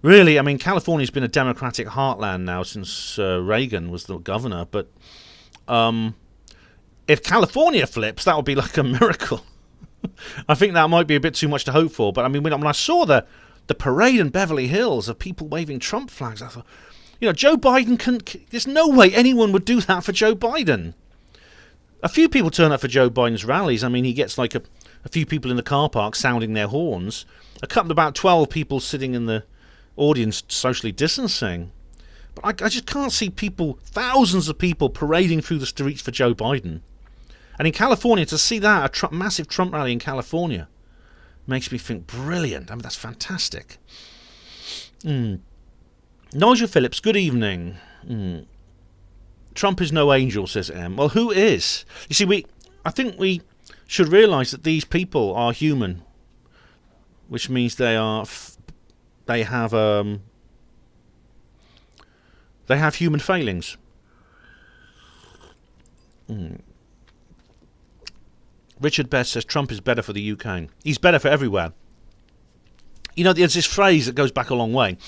Really, I mean, California's been a Democratic heartland now since Reagan was the governor. But if California flips, that would be like a miracle. I think that might be a bit too much to hope for. But I mean, when I saw the parade in Beverly Hills of people waving Trump flags, I thought, you know, Joe Biden there's no way anyone would do that for Joe Biden. A few people turn up for Joe Biden's rallies. I mean, he gets like a few people in the car park sounding their horns. About 12 people sitting in the audience socially distancing. But I just can't see thousands of people parading through the streets for Joe Biden. And in California, to see that, a massive Trump rally in California, makes me think, brilliant. I mean, that's fantastic. Nigel Phillips, good evening. Trump is no angel, says M. Well, who is? You see, I think we should realise that these people are human, which means they have human failings. Richard Best says Trump is better for the UK. He's better for everywhere. You know, there's this phrase that goes back a long way.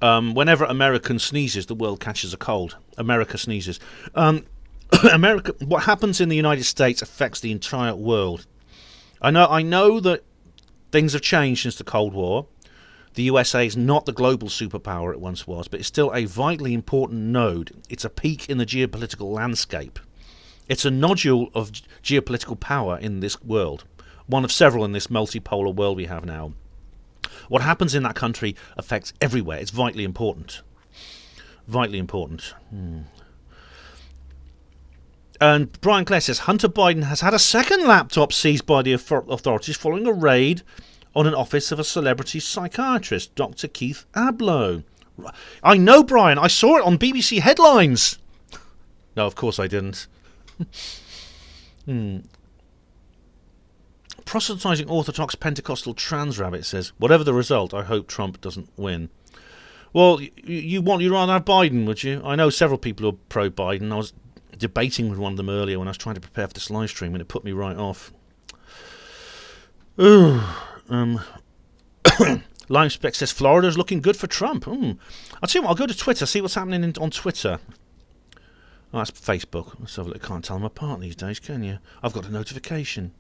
Whenever American sneezes, the world catches a cold. America sneezes. What happens in the United States affects the entire world. I know that things have changed since the Cold War. The USA is not the global superpower it once was, but it's still a vitally important node. It's a peak in the geopolitical landscape. It's a nodule of geopolitical power in this world. One of several in this multipolar world we have now. What happens in that country affects everywhere. It's vitally important. Vitally important. And Brian Clare says, Hunter Biden has had a second laptop seized by the authorities following a raid on an office of a celebrity psychiatrist, Dr. Keith Ablow. I know, Brian. I saw it on BBC headlines. No, of course I didn't. Proselytizing Orthodox Pentecostal trans rabbit says, whatever the result, I hope Trump doesn't win. Well, you'd rather have Biden, would you? I know several people who are pro-Biden. I was debating with one of them earlier when I was trying to prepare for this live stream, and it put me right off. Lime Spec says Florida's looking good for Trump. I'll tell you what, I'll go to Twitter, see what's happening on Twitter. Oh, that's Facebook. Let's have a look. Can't tell them apart these days, can you? I've got a notification.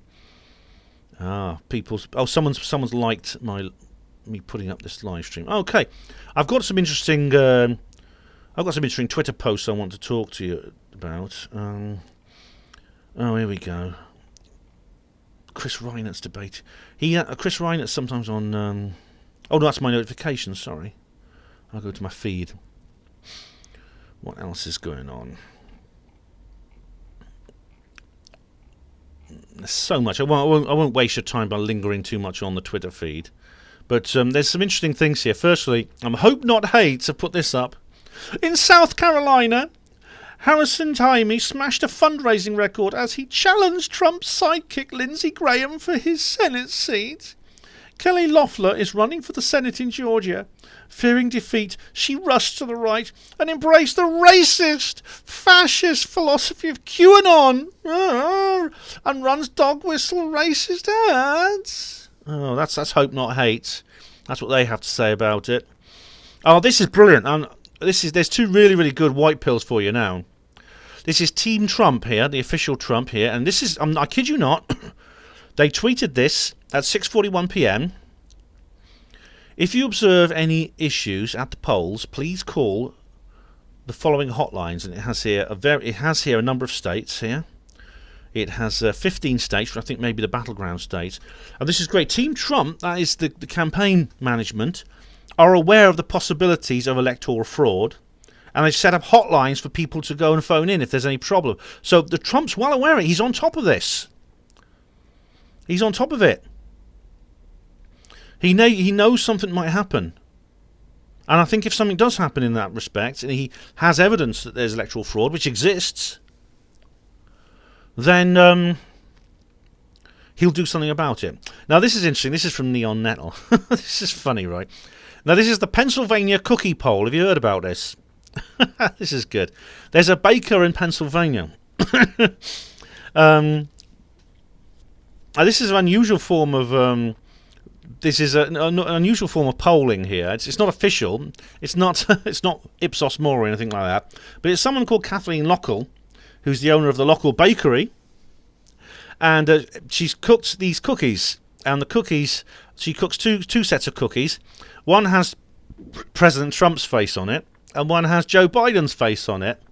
Someone's liked me putting up this live stream. Okay, I've got some interesting Twitter posts I want to talk to you about. Here we go. Chris Reinert's debate. Chris Reinert's sometimes on. Oh no, that's my notification. Sorry, I'll go to my feed. What else is going on? There's so much. I won't waste your time by lingering too much on the Twitter feed. But there's some interesting things here. Firstly, Hope Not Hate to put this up. In South Carolina, Harrison Taimi smashed a fundraising record as he challenged Trump's sidekick Lindsey Graham for his Senate seat. Kelly Loeffler is running for the Senate in Georgia. Fearing defeat, she rushed to the right and embraced the racist, fascist philosophy of QAnon and runs dog whistle racist ads. Oh, that's Hope Not Hate. That's what they have to say about it. Oh, this is brilliant. There's two really, really good white pills for you now. This is Team Trump here, the official Trump here, and this is, I kid you not, they tweeted this at 6:41 p.m. If you observe any issues at the polls, please call the following hotlines, and it has here a number of states here. It has 15 states, which I think may be the battleground states. And this is great. Team Trump, that is the campaign management, are aware of the possibilities of electoral fraud, and they've set up hotlines for people to go and phone in if there's any problem. So the Trump's well aware of it. He's on top of this. He's on top of it. He knows something might happen. And I think if something does happen in that respect, and he has evidence that there's electoral fraud, which exists, then he'll do something about it. Now, this is interesting. This is from Neon Nettle. This is funny, right? Now, this is the Pennsylvania cookie poll. Have you heard about this? This is good. There's a baker in Pennsylvania. This is an unusual form of... This is an unusual form of polling here. It's not official. It's not it's not Ipsos Mori or anything like that. But it's someone called Kathleen Lockle, who's the owner of the Lockle Bakery, and she's cooked these cookies. And the cookies, she cooks two sets of cookies. One has President Trump's face on it, and one has Joe Biden's face on it.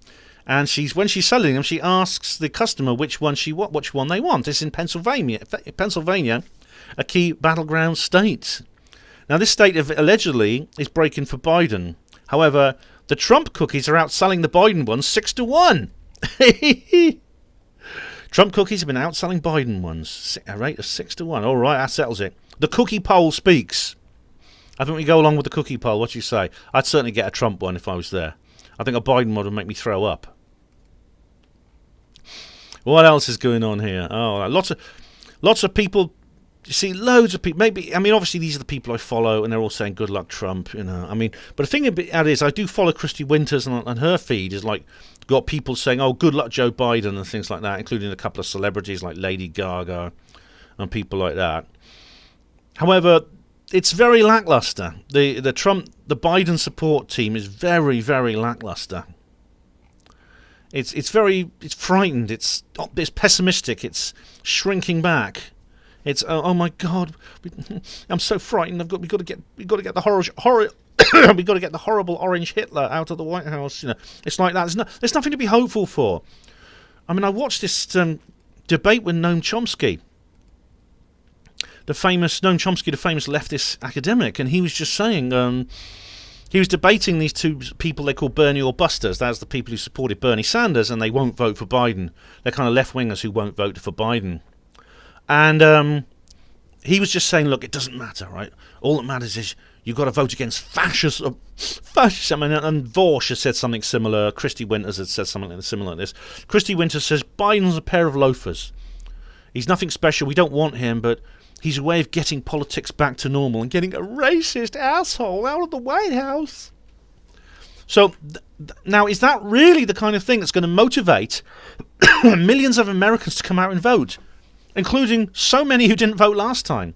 And when she's selling them, she asks the customer which one they want. It's in Pennsylvania. Pennsylvania, a key battleground state. Now, this state allegedly is breaking for Biden. However, the Trump cookies are outselling the Biden ones 6-1. Trump cookies have been outselling Biden ones, a rate of 6-1. All right, that settles it. The cookie poll speaks. I think we go along with the cookie poll. What do you say? I'd certainly get a Trump one if I was there. I think a Biden one would make me throw up. What else is going on here? Oh, lots of people. You see, loads of people. Maybe, I mean, obviously these are the people I follow, and they're all saying "Good luck, Trump." You know, I mean, but the thing about it is, I do follow Christy Winters, and her feed is like got people saying, "Oh, good luck, Joe Biden," and things like that, including a couple of celebrities like Lady Gaga and people like that. However, it's very lackluster. The Biden support team is very, very lackluster. It's frightened. It's pessimistic. It's shrinking back. It's oh my God, I'm so frightened. We got to get the horror. We got to get the horrible orange Hitler out of the White House. You know, it's like that. There's nothing to be hopeful for. I mean, I watched this debate with Noam Chomsky, the famous leftist academic, and he was just saying he was debating these two people they call Bernie or Busters. That's the people who supported Bernie Sanders and they won't vote for Biden. They're kind of left-wingers who won't vote for Biden. And he was just saying, look, it doesn't matter, right? All that matters is you've got to vote against fascism. And Vorsh has said something similar. Christy Winters has said something similar to this. Christy Winters says, Biden's a pair of loafers. He's nothing special. We don't want him, but he's a way of getting politics back to normal and getting a racist asshole out of the White House. So now, is that really the kind of thing that's going to motivate millions of Americans to come out and vote, including so many who didn't vote last time?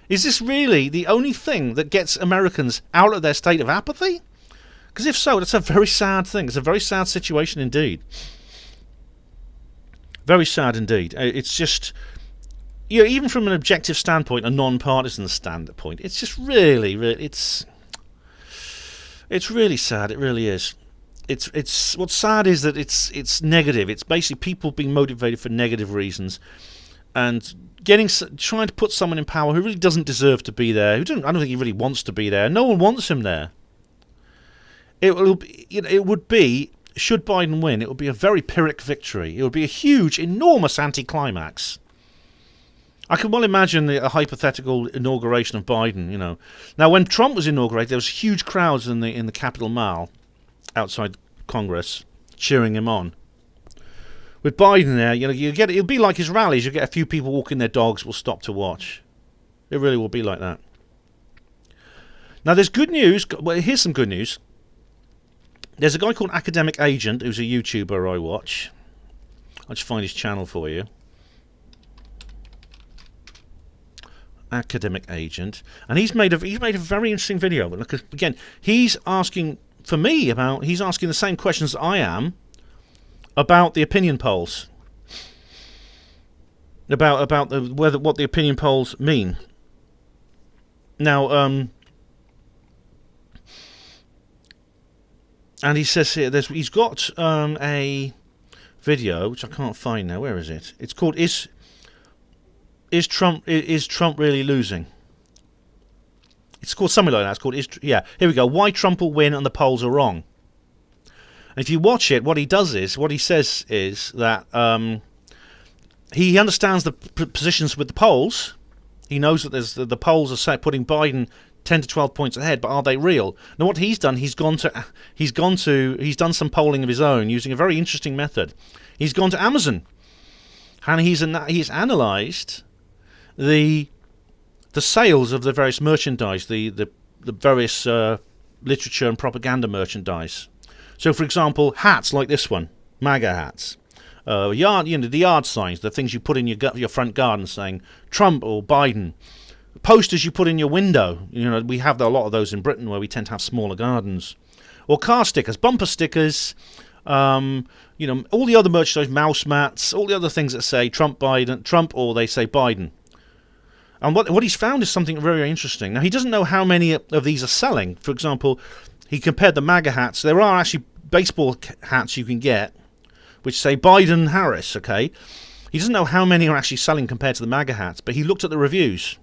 Is this really the only thing that gets Americans out of their state of apathy? Because if so, that's a very sad thing. It's a very sad situation indeed. Very sad indeed. It's just, you know, even from an objective standpoint, a non-partisan standpoint, it's just really, it's really sad. It really is. It's what's sad is that it's negative. It's basically people being motivated for negative reasons, and trying to put someone in power who really doesn't deserve to be there. I don't think he really wants to be there. No one wants him there. It would be, should Biden win, it would be a very Pyrrhic victory. It would be a huge, enormous anticlimax. I can well imagine a hypothetical inauguration of Biden. You know, now when Trump was inaugurated, there was huge crowds in the Capitol Mall outside Congress cheering him on. With Biden there, you know, it'll be like his rallies. You get a few people walking their dogs will stop to watch. It really will be like that. Now, there's good news. Well, here's some good news. There's a guy called Academic Agent who's a YouTuber I watch. I'll just find his channel for you. Academic Agent, and he's made a very interesting video. But look, again, he's asking the same questions that I am about the opinion polls. About what the opinion polls mean. Now, and he says here, he's got a video which I can't find now. Where is it? It's called "Is Trump really losing?" It's called something like that. It's called Here we go. Why Trump will win and the polls are wrong. And if you watch it, what he says is that he understands the positions with the polls. He knows that the polls are putting Biden 10 to 12 points ahead, but are they real? Now, what he's done, he's done some polling of his own using a very interesting method. He's gone to Amazon, and he's analysed the sales of the various merchandise, the various literature and propaganda merchandise. So, for example, hats like this one, MAGA hats. The yard signs, the things you put in your front garden saying Trump or Biden. Posters you put in your window. We have a lot of those in Britain where we tend to have smaller gardens. Or car stickers, bumper stickers, all the other merchandise, mouse mats, all the other things that say Trump, or they say Biden. And what he's found is something very, very interesting. Now, he doesn't know how many of these are selling. For example, he compared the MAGA hats. There are actually baseball hats you can get which say Biden Harris, okay? He doesn't know how many are actually selling compared to the MAGA hats, but he looked at the reviews.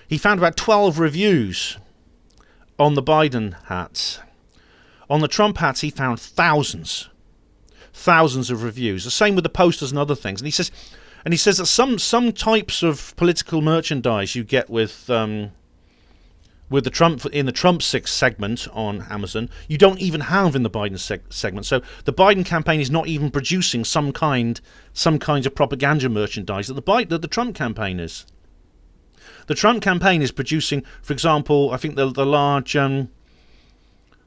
He found about 12 reviews on the Biden hats. On the Trump hats, he found thousands of reviews. The same with the posters and other things. And he says that some types of political merchandise you get with the Trump in the Trump segment on Amazon, you don't even have in the Biden segment. So the Biden campaign is not even producing some kinds of propaganda merchandise that the Trump campaign is. The Trump campaign is producing, for example, I think the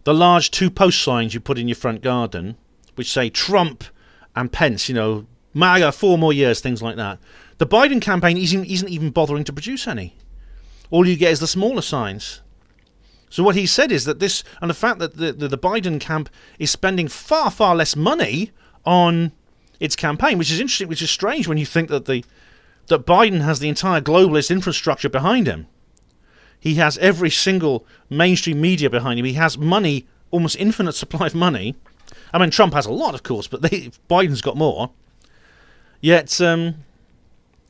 large two-post signs you put in your front garden, which say Trump and Pence, MAGA 4 more years, things like that. The Biden campaign isn't even bothering to produce any. All you get is the smaller signs. So what he said is that the fact that the Biden camp is spending far, far less money on its campaign, which is interesting, which is strange when you think that that Biden has the entire globalist infrastructure behind him. He has every single mainstream media behind him. He has money, almost infinite supply of money. I mean, Trump has a lot, of course, but Biden's got more. Yet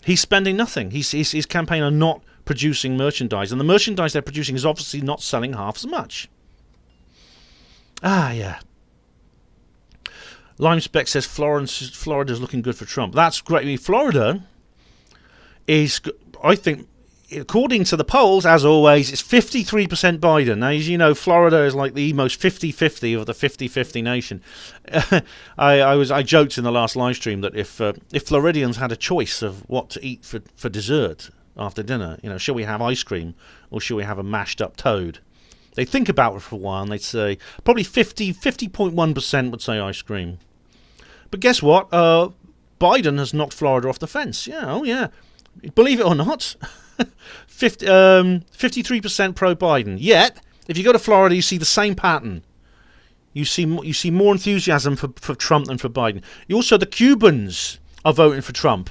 he's spending nothing. His campaign are not producing merchandise, and the merchandise they're producing is obviously not selling half as much. Yeah. Limespec says Florida's looking good for Trump. That's great. I mean, Florida is, I think, according to the polls, as always, it's 53% Biden. Now, as you know, Florida is like the most 50-50 of the 50-50 nation. I joked in the last live stream that if Floridians had a choice of what to eat for dessert after dinner, shall we have ice cream or shall we have a mashed up toad? They'd think about it for a while and they'd say probably 50.1% would say ice cream. But guess what? Biden has knocked Florida off the fence. Yeah. Believe it or not, 53% pro-Biden. Yet, if you go to Florida, you see the same pattern. You see more enthusiasm for Trump than for Biden. The Cubans are voting for Trump.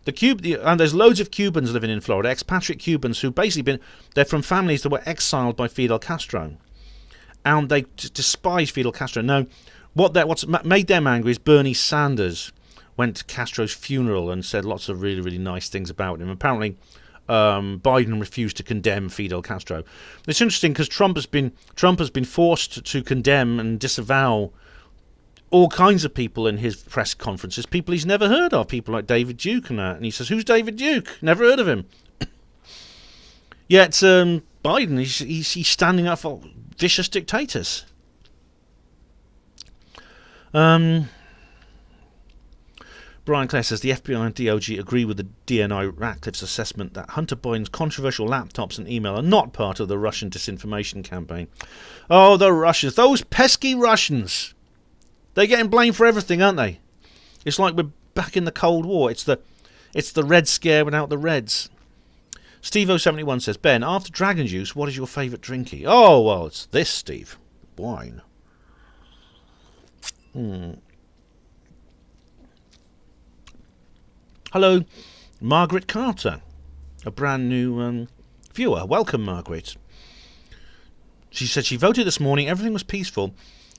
And there's loads of Cubans living in Florida, expatriate Cubans who basically they're from families that were exiled by Fidel Castro, and they despise Fidel Castro. Now, what's made them angry is Bernie Sanders went to Castro's funeral and said lots of really, really nice things about him. Apparently, Biden refused to condemn Fidel Castro. It's interesting because Trump has been forced to condemn and disavow all kinds of people in his press conferences, people he's never heard of, people like David Duke and that. And he says, "Who's David Duke? Never heard of him." Yet Biden, he's standing up for vicious dictators. Brian Clare says the FBI and DOJ agree with the DNI Ratcliffe's assessment that Hunter Biden's controversial laptops and email are not part of the Russian disinformation campaign. Oh, the Russians, those pesky Russians. They're getting blamed for everything, aren't they? It's like we're back in the Cold War. It's the Red Scare without the Reds. Steve071 says, Ben, after Dragon Juice, what is your favourite drinky? Oh, well, it's this, Steve. Wine. Hello, Margaret Carter, a brand new viewer. Welcome, Margaret. She said she voted this morning. Everything was peaceful,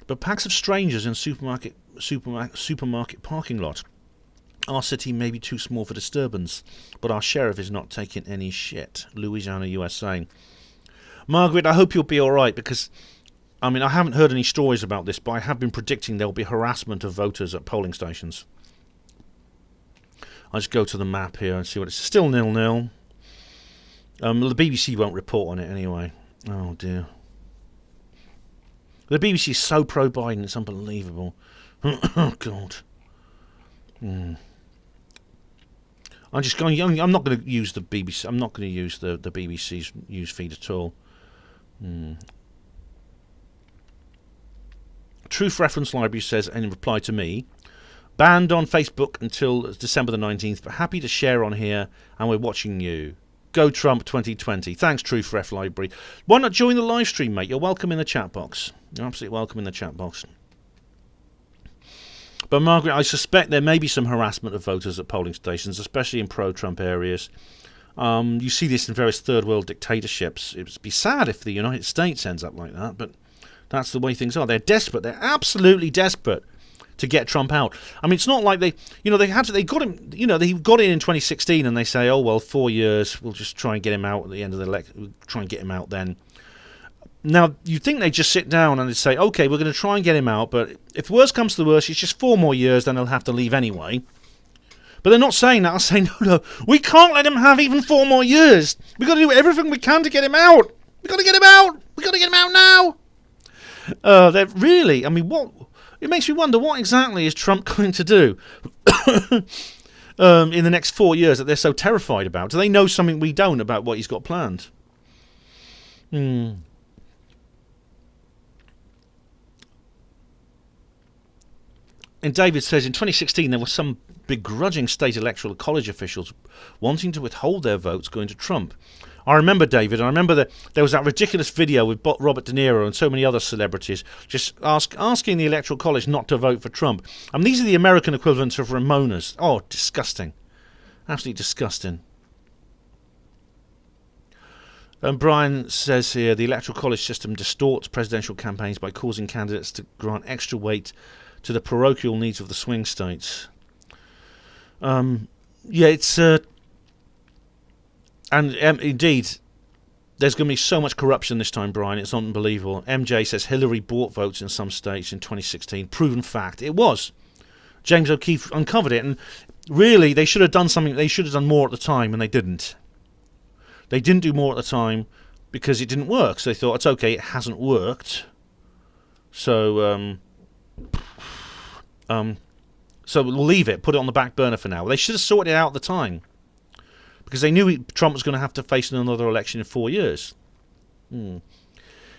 but packs of strangers in supermarket parking lot. Our city may be too small for disturbance, but our sheriff is not taking any shit. Louisiana, USA. Margaret, I hope you'll be alright, because, I mean, I haven't heard any stories about this, but I have been predicting there will be harassment of voters at polling stations. I'll just go to the map here and see what it's still 0-0. The BBC won't report on it anyway. Oh dear. The BBC is so pro-Biden, it's unbelievable. Oh God. I'm just going. I'm not going to use the BBC. I'm not going to use the BBC's news feed at all. Truth Reference Library says, in reply to me, banned on Facebook until December the 19th, but happy to share on here, and we're watching you. Go Trump 2020. Thanks, Truth Ref Library. Why not join the live stream, mate? You're welcome in the chat box. You're absolutely welcome in the chat box. But Margaret, I suspect there may be some harassment of voters at polling stations, especially in pro-Trump areas. You see this in various third world dictatorships. It would be sad if the United States ends up like that, but that's the way things are. They're desperate. They're absolutely desperate to get Trump out. I mean, it's not like they got him. They got in 2016, and they say, oh well, 4 years. We'll just try and get him out at the end of the election. We'll try and get him out then. Now, you'd think they'd just sit down and they'd say, okay, we're going to try and get him out, but if worse comes to the worst, it's just 4 more years, then he'll have to leave anyway. But they're not saying that. They're saying, no, we can't let him have even 4 more years. We've got to do everything we can to get him out. We've got to get him out. We've got to get him out now. They're really, I mean, what? It makes me wonder, what exactly is Trump going to do in the next 4 years that they're so terrified about? Do they know something we don't about what he's got planned? And David says, in 2016 there were some begrudging state electoral college officials wanting to withhold their votes going to Trump. I remember, David, I remember that there was that ridiculous video with Robert De Niro and so many other celebrities just asking the electoral college not to vote for Trump. I mean, these are the American equivalents of Ramonas. Oh, disgusting. Absolutely disgusting. And Brian says here, the electoral college system distorts presidential campaigns by causing candidates to grant extra weight to the parochial needs of the swing states. Yeah, it's... And indeed, there's going to be so much corruption this time, Brian. It's unbelievable. MJ says Hillary bought votes in some states in 2016. Proven fact. It was. James O'Keefe uncovered it. And really, they should have done something. They should have done more at the time, and they didn't. They didn't do more at the time because it didn't work. So they thought, it's okay, it hasn't worked. So, so we'll leave it. Put it on the back burner for now. Well, they should have sorted it out at the time. Because they knew Trump was going to have to face another election in 4 years.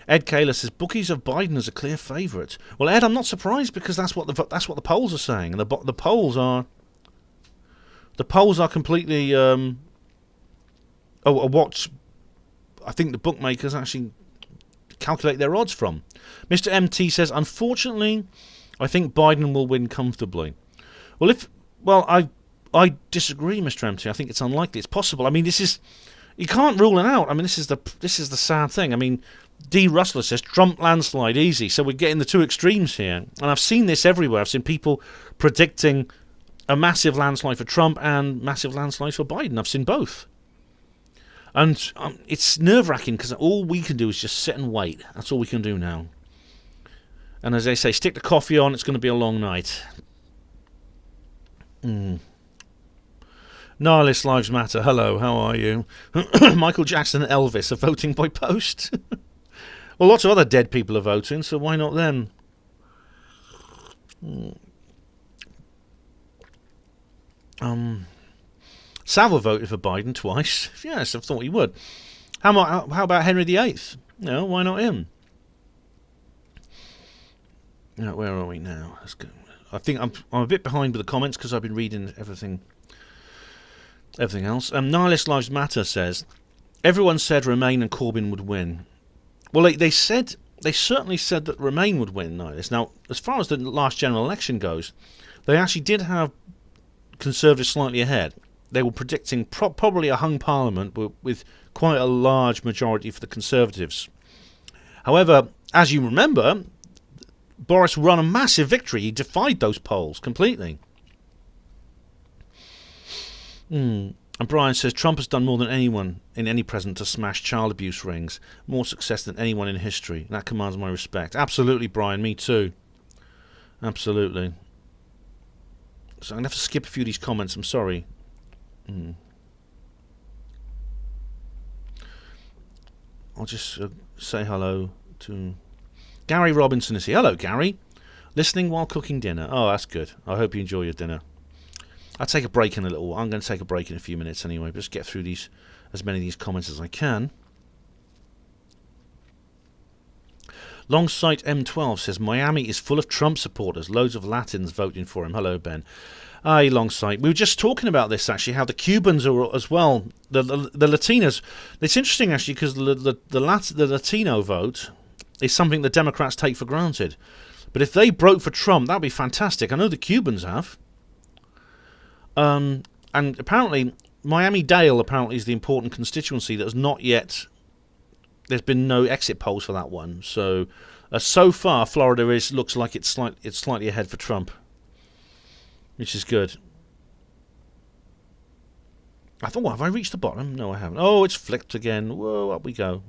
Ed Kaler says bookies have Biden as a clear favourite. Well, Ed, I'm not surprised because that's what the polls are saying, and the polls are completely what I think the bookmakers actually calculate their odds from. Mr. MT says, unfortunately, I think Biden will win comfortably. I disagree, Mr. MT. I think it's unlikely. It's possible. I mean, you can't rule it out. I mean, this is the sad thing. I mean, D. Russell says Trump landslide easy. So we're getting the two extremes here. And I've seen this everywhere. I've seen people predicting a massive landslide for Trump and massive landslides for Biden. I've seen both. And it's nerve-wracking because all we can do is just sit and wait. That's all we can do now. And as they say, stick the coffee on. It's going to be a long night. Nihilist Lives Matter. Hello, how are you? Michael Jackson and Elvis are voting by post. Well, lots of other dead people are voting, so why not them? Savile voted for Biden twice. Yes, I thought he would. How about Henry VIII? No, why not him? Now, where are we now? Let's go. I think I'm a bit behind with the comments because I've been reading everything else. Nihilist Lives Matter says everyone said Remain and Corbyn would win. Well, they certainly said that Remain would win. Nihilist. Now, as far as the last general election goes, they actually did have Conservatives slightly ahead. they were predicting probably a hung parliament with quite a large majority for the Conservatives. However, as you remember, Boris won a massive victory. He defied those polls completely. And Brian says, Trump has done more than anyone in any president to smash child abuse rings. More success than anyone in history. That commands my respect. Absolutely, Brian. Me too. Absolutely. So I'm going to have to skip a few of these comments. I'm sorry. I'll just say hello to Gary Robinson is here. Hello, Gary. Listening while cooking dinner. Oh, that's good. I hope you enjoy your dinner. I'll take a break in a little while. I'm going to take a break in a few minutes anyway. Just get through as many of these comments as I can. Longsight M12 says, Miami is full of Trump supporters. Loads of Latins voting for him. Hello, Ben. Aye, Longsight. We were just talking about this, actually, how the Cubans are as well. The Latinos. It's interesting, actually, because the Latino vote is something the Democrats take for granted. But if they broke for Trump, that would be fantastic. I know the Cubans have. And apparently, Miami-Dade apparently is the important constituency that has not yet... There's been no exit polls for that one. So far, Florida looks like it's slightly ahead for Trump, which is good. I thought, have I reached the bottom? No, I haven't. Oh, it's flicked again. Whoa, up we go.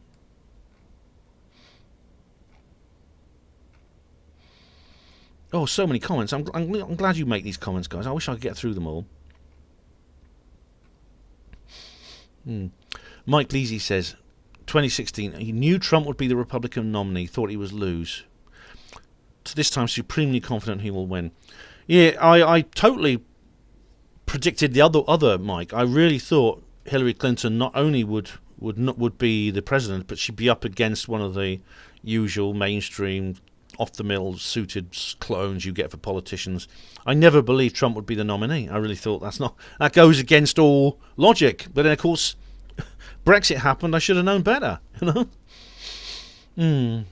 Oh, so many comments. I'm glad you make these comments, guys. I wish I could get through them all. Mike Leasy says, 2016, he knew Trump would be the Republican nominee, thought he would lose. To this time, supremely confident he will win. Yeah, I totally predicted the other Mike. I really thought Hillary Clinton not only would be the president, but she'd be up against one of the usual mainstream, off-the-mill suited clones you get for politicians. I never believed Trump would be the nominee. I really thought that goes against all logic. But then, of course, Brexit happened. I should have known better, you know.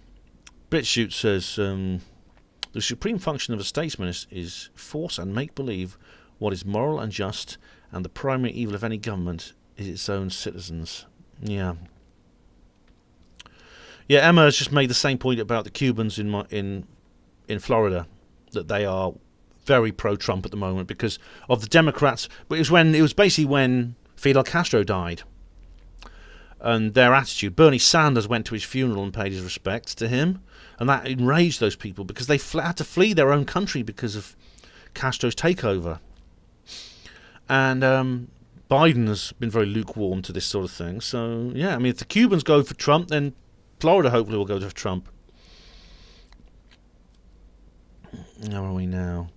BitShoot says the supreme function of a statesman is force and make believe what is moral and just, and the primary evil of any government is its own citizens. Yeah. Yeah, Emma has just made the same point about the Cubans in Florida, that they are very pro-Trump at the moment because of the Democrats. But it was basically when Fidel Castro died, and their attitude. Bernie Sanders went to his funeral and paid his respects to him, and that enraged those people because they had to flee their own country because of Castro's takeover. And Biden has been very lukewarm to this sort of thing. So, yeah, I mean, if the Cubans go for Trump, then Florida hopefully will go to Trump. How are we now?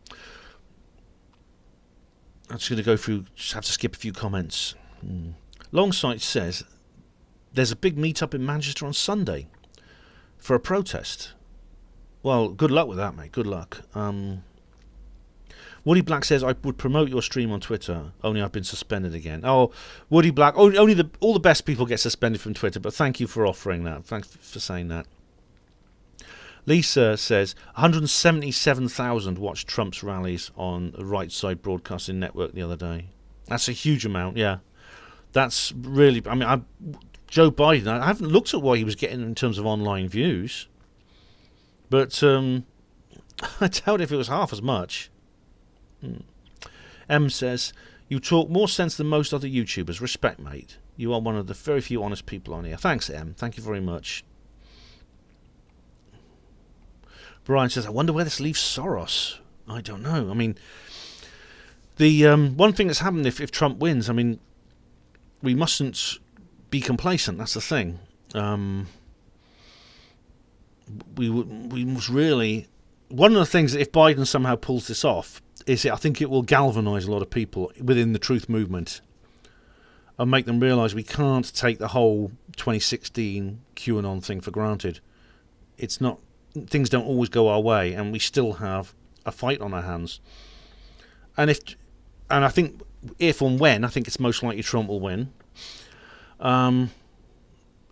I'm just going to go through, just have to skip a few comments. Longsight says, there's a big meet-up in Manchester on Sunday for a protest. Well, good luck with that, mate. Good luck. Woody Black says, I would promote your stream on Twitter, only I've been suspended again. Oh, Woody Black, only all the best people get suspended from Twitter, but thank you for offering that. Thanks for saying that. Lisa says, 177,000 watched Trump's rallies on the Right Side Broadcasting Network the other day. That's a huge amount, yeah. That's really, I mean, Joe Biden, I haven't looked at what he was getting in terms of online views, but I doubt if it was half as much. M says, you talk more sense than most other YouTubers. Respect, mate. You are one of the very few honest people on here. Thanks, M. Thank you very much. Brian says, I wonder where this leaves Soros. I don't know. I mean, the one thing that's happened if Trump wins, I mean, we mustn't be complacent. That's the thing. We must really... One of the things that if Biden somehow pulls this off is I think it will galvanise a lot of people within the truth movement and make them realise we can't take the whole 2016 QAnon thing for granted. It's not... Things don't always go our way, and we still have a fight on our hands. And I think if and when, I think it's most likely Trump will win.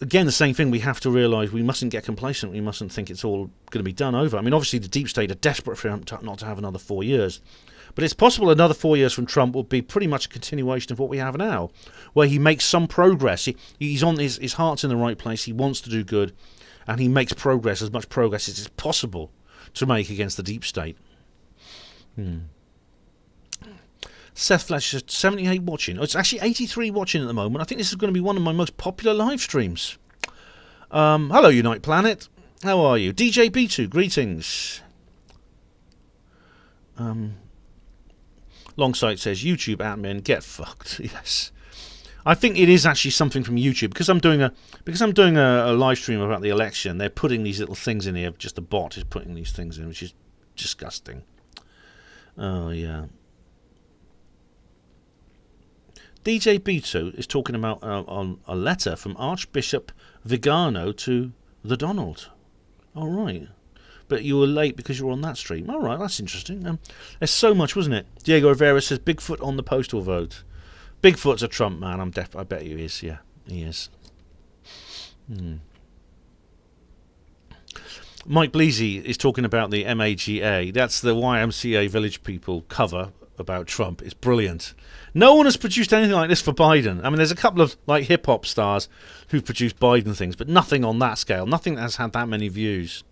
again, the same thing. We have to realise we mustn't get complacent. We mustn't think it's all going to be done over. I mean, obviously, the deep state are desperate for him not to have another 4 years. But it's possible another 4 years from Trump will be pretty much a continuation of what we have now, where he makes some progress. He's on his heart's in the right place. He wants to do good, and he makes progress, as much progress as is possible to make against the deep state. Seth Fletcher, 78 watching. Oh, it's actually 83 watching at the moment. I think this is going to be one of my most popular live streams. Hello, Unite Planet. How are you? DJ B2, greetings. Longsight says, YouTube admin, get fucked. Yes. I think it is actually something from YouTube. Because I'm doing a live stream about the election, they're putting these little things in here. Just a bot is putting these things in, which is disgusting. Oh, yeah. DJ B2 is talking about on a letter from Archbishop Vigano to the Donald. All right. But you were late because you were on that stream. All right, that's interesting. There's so much, wasn't it? Diego Rivera says, Bigfoot on the postal vote. Bigfoot's a Trump man. I bet he is. Yeah, he is. Mike Bleasy is talking about the MAGA. That's the YMCA Village People cover about Trump. It's brilliant. No one has produced anything like this for Biden. I mean, there's a couple of like hip-hop stars who've produced Biden things, but nothing on that scale. Nothing that has had that many views.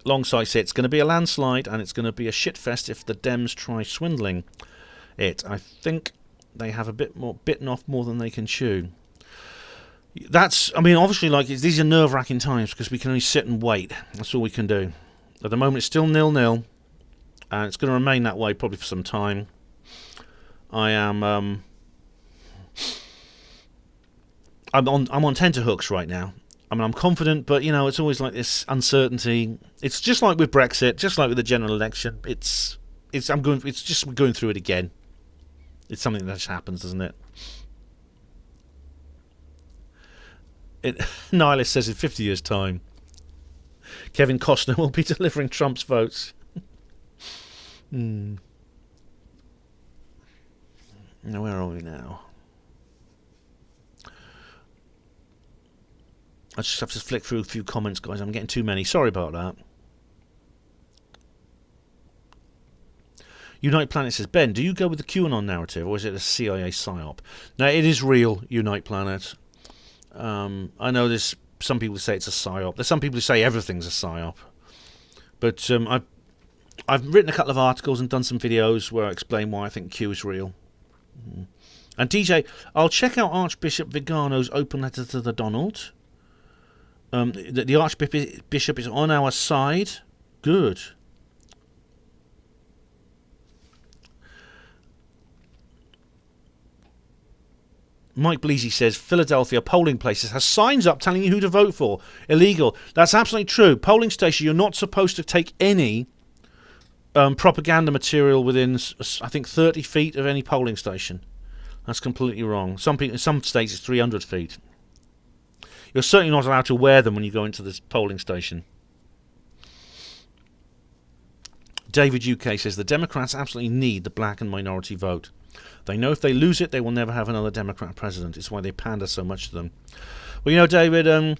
Longsight said it's going to be a landslide and it's going to be a shitfest if the Dems try swindling it. I think they have a bit more bitten off more than they can chew. I mean, obviously, like these are nerve-wracking times because we can only sit and wait. That's all we can do. At the moment, it's still 0-0, and it's going to remain that way probably for some time. I'm on tenterhooks right now. I mean, I'm confident, but it's always like this uncertainty. It's just like with Brexit, just like with the general election. We're going through it again. It's something that just happens, doesn't it? Nihilist says in 50 years' time, Kevin Costner will be delivering Trump's votes. Now, where are we now? I just have to flick through a few comments, guys. I'm getting too many. Sorry about that. Unite Planet says, Ben, do you go with the QAnon narrative, or is it a CIA psyop? Now, it is real, Unite Planet. I know there's some people who say it's a psyop. There's some people who say everything's a psyop. But I've written a couple of articles and done some videos where I explain why I think Q is real. And DJ, I'll check out Archbishop Vigano's open letter to the Donald. The Archbishop is on our side. Good. Mike Bleasy says, Philadelphia polling places has signs up telling you who to vote for. Illegal. That's absolutely true. Polling station, you're not supposed to take any propaganda material within, I think, 30 feet of any polling station. That's completely wrong. In some states, it's 300 feet. You're certainly not allowed to wear them when you go into this polling station. David UK says, the Democrats absolutely need the black and minority vote. They know if they lose it, they will never have another Democrat president. It's why they pander so much to them. Well, David,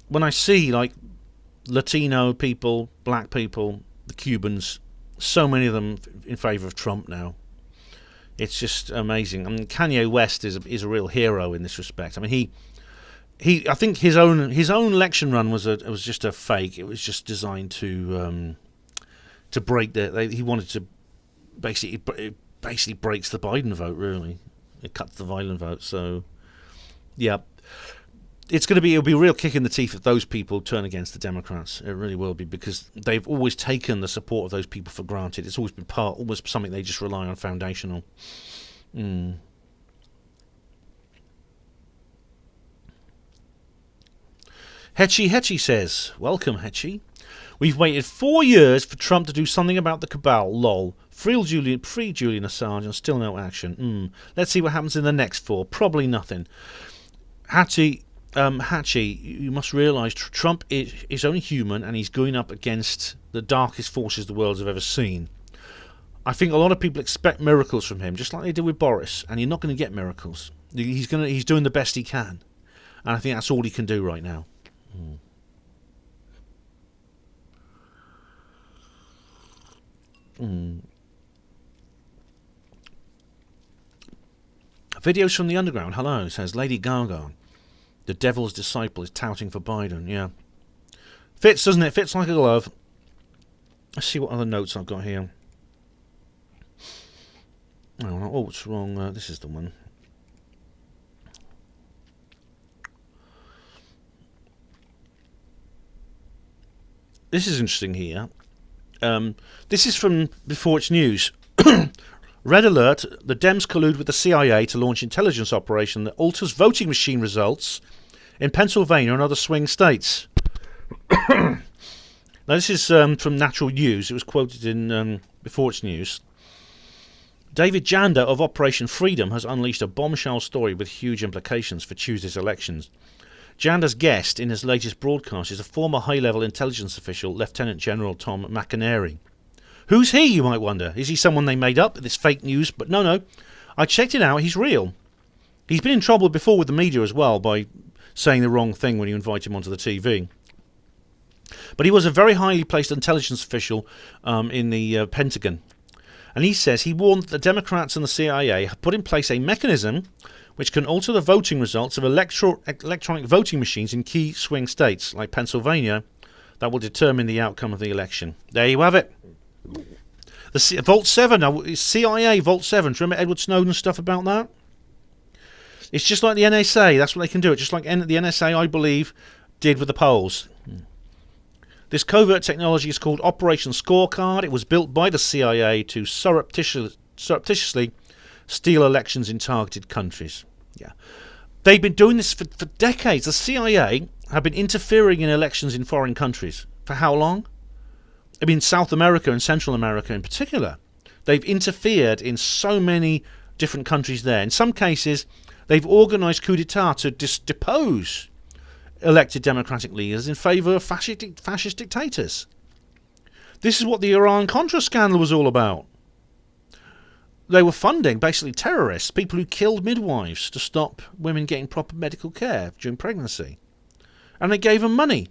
when I see, like, Latino people, black people, the Cubans, so many of them in favour of Trump now, it's just amazing. I mean, Kanye West is a real hero in this respect. I mean, I think his own election run was just a fake. It was just designed to break he wanted to basically breaks the Biden vote, really. It cuts the violent vote. So, yeah, it'll be a real kick in the teeth if those people turn against the Democrats. It really will be, because they've always taken the support of those people for granted. It's always been almost something they just rely on foundational. Hetchy says, welcome, Hetchy. We've waited 4 years for Trump to do something about the cabal, lol. Free Julian Assange and still no action. Let's see what happens in the next 4. Probably nothing. Hatchie, you must realise Trump is only human, and he's going up against the darkest forces the world has ever seen. I think a lot of people expect miracles from him, just like they did with Boris, and you're not going to get miracles. He's doing the best he can, and I think that's all he can do right now. Videos from the underground. Hello, says Lady Gaga. The devil's disciple is touting for Biden. Yeah, fits, doesn't it? Fits like a glove. Let's see what other notes I've got here. Oh, what's wrong? This is the one. This is interesting here. This is from Before It's News. Red alert, the Dems collude with the CIA to launch intelligence operation that alters voting machine results in Pennsylvania and other swing states. Now, this is from Natural News. It was quoted in Before It's News. David Janda of Operation Freedom has unleashed a bombshell story with huge implications for Tuesday's elections. Janda's guest in his latest broadcast is a former high-level intelligence official, Lieutenant General Tom McInerney. Who's he, you might wonder? Is he someone they made up, this fake news? But no. I checked it out. He's real. He's been in trouble before with the media as well by saying the wrong thing when you invite him onto the TV. But he was a very highly placed intelligence official in the Pentagon. And he says he warned that the Democrats and the CIA have put in place a mechanism which can alter the voting results of electronic voting machines in key swing states like Pennsylvania that will determine the outcome of the election. There you have it. The Vault 7, CIA Vault 7. Do you remember Edward Snowden's stuff about that? It's just like the NSA. That's what they can do. It's just like the NSA, I believe, did with the polls. This covert technology is called Operation Scorecard. It was built by the CIA to surreptitiously steal elections in targeted countries. Yeah, they've been doing this for decades. The CIA have been interfering in elections in foreign countries. For how long? I mean, South America and Central America in particular. They've interfered in so many different countries there. In some cases, they've organised coup d'etat to depose elected democratic leaders in favour of fascist dictators. This is what the Iran-Contra scandal was all about. They were funding, basically, terrorists, people who killed midwives to stop women getting proper medical care during pregnancy. And they gave them money,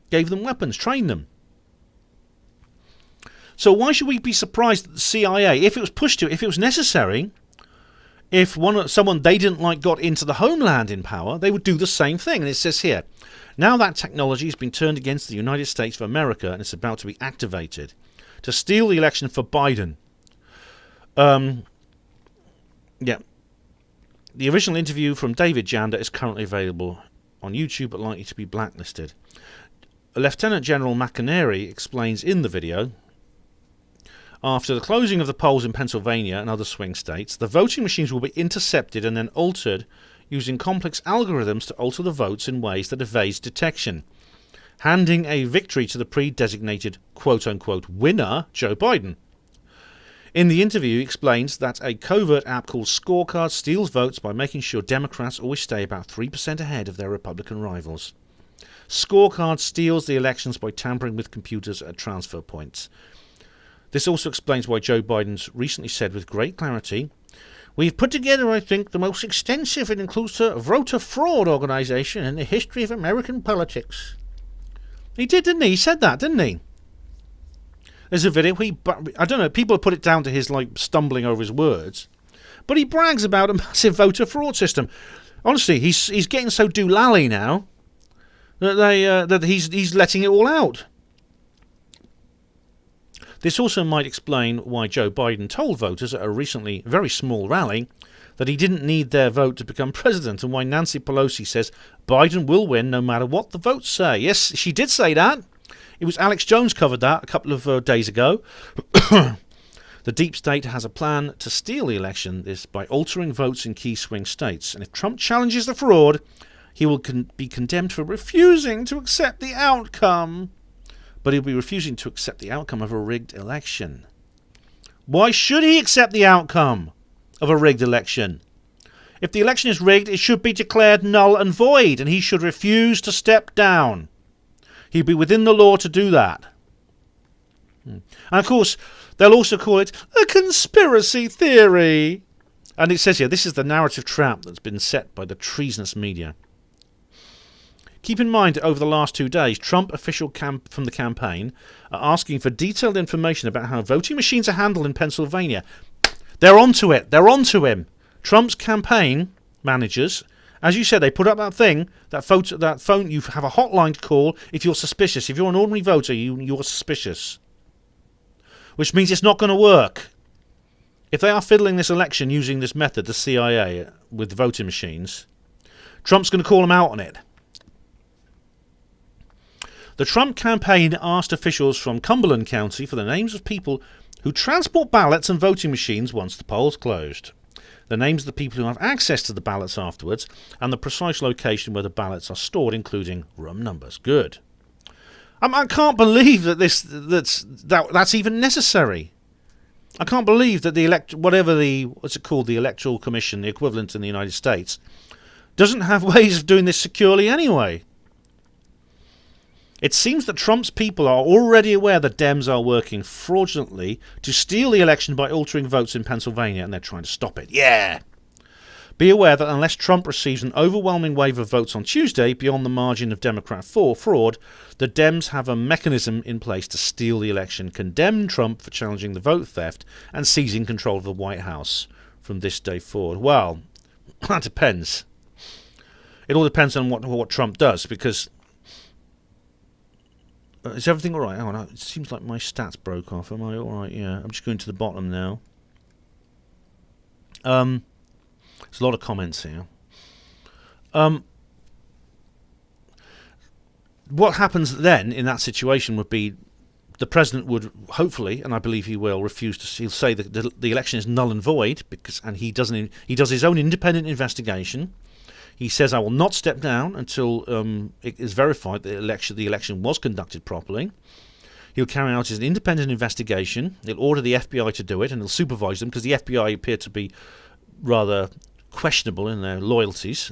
gave them weapons, trained them. So why should we be surprised that the CIA, if it was pushed to, if it was necessary, if someone they didn't like got into the homeland in power, they would do the same thing. And it says here, now that technology has been turned against the United States of America and it's about to be activated to steal the election for Biden. The original interview from David Janda is currently available on YouTube but likely to be blacklisted. Lieutenant General McInerney explains in the video, after the closing of the polls in Pennsylvania and other swing states, the voting machines will be intercepted and then altered using complex algorithms to alter the votes in ways that evades detection, handing a victory to the pre-designated quote-unquote winner, Joe Biden. In the interview, he explains that a covert app called Scorecard steals votes by making sure Democrats always stay about 3% ahead of their Republican rivals. Scorecard steals the elections by tampering with computers at transfer points. This also explains why Joe Biden's recently said with great clarity, "We've put together, I think, the most extensive and inclusive voter fraud organisation in the history of American politics." He did, didn't he? He said that, didn't he? There's a video. I don't know. People put it down to his stumbling over his words, but he brags about a massive voter fraud system. Honestly, he's getting so doolally now that he's letting it all out. This also might explain why Joe Biden told voters at a recently very small rally that he didn't need their vote to become president, and why Nancy Pelosi says Biden will win no matter what the votes say. Yes, she did say that. It was Alex Jones covered that a couple of days ago. The deep state has a plan to steal the election by altering votes in key swing states, and if Trump challenges the fraud, he will be condemned for refusing to accept the outcome. But he'll be refusing to accept the outcome of a rigged election. Why should he accept the outcome of a rigged election? If the election is rigged, it should be declared null and void, and he should refuse to step down. He'd be within the law to do that. And of course, they'll also call it a conspiracy theory. And it says here, this is the narrative trap that's been set by the treasonous media. Keep in mind that over the last 2 days, Trump officials from the campaign are asking for detailed information about how voting machines are handled in Pennsylvania. They're onto it. They're onto him. Trump's campaign managers, as you said, they put up that thing, that phone. You have a hotline to call if you're suspicious. If you're an ordinary voter, you're suspicious. Which means it's not going to work. If they are fiddling this election using this method, the CIA, with voting machines, Trump's going to call them out on it. The Trump campaign asked officials from Cumberland County for the names of people who transport ballots and voting machines once the polls closed, the names of the people who have access to the ballots afterwards, and the precise location where the ballots are stored, including room numbers. Good. I can't believe that that's even necessary. I can't believe that the Electoral Commission, the equivalent in the United States, doesn't have ways of doing this securely anyway. It seems that Trump's people are already aware that Dems are working fraudulently to steal the election by altering votes in Pennsylvania, and they're trying to stop it. Yeah! Be aware that unless Trump receives an overwhelming wave of votes on Tuesday beyond the margin of Democrat fraud, the Dems have a mechanism in place to steal the election, condemn Trump for challenging the vote theft, and seizing control of the White House from this day forward. Well, that depends. It all depends on what Trump does, because... is everything all right? Oh, no, it seems like my stats broke off. Am I all right? Yeah, I'm just going to the bottom now. There's a lot of comments here. What happens then in that situation would be the president would hopefully, and I believe he will, he'll say that the election is null and void, and he does his own independent investigation. He says, I will not step down until it is verified that the election was conducted properly. He'll carry out his independent investigation. He'll order the FBI to do it, and he'll supervise them, because the FBI appear to be rather questionable in their loyalties.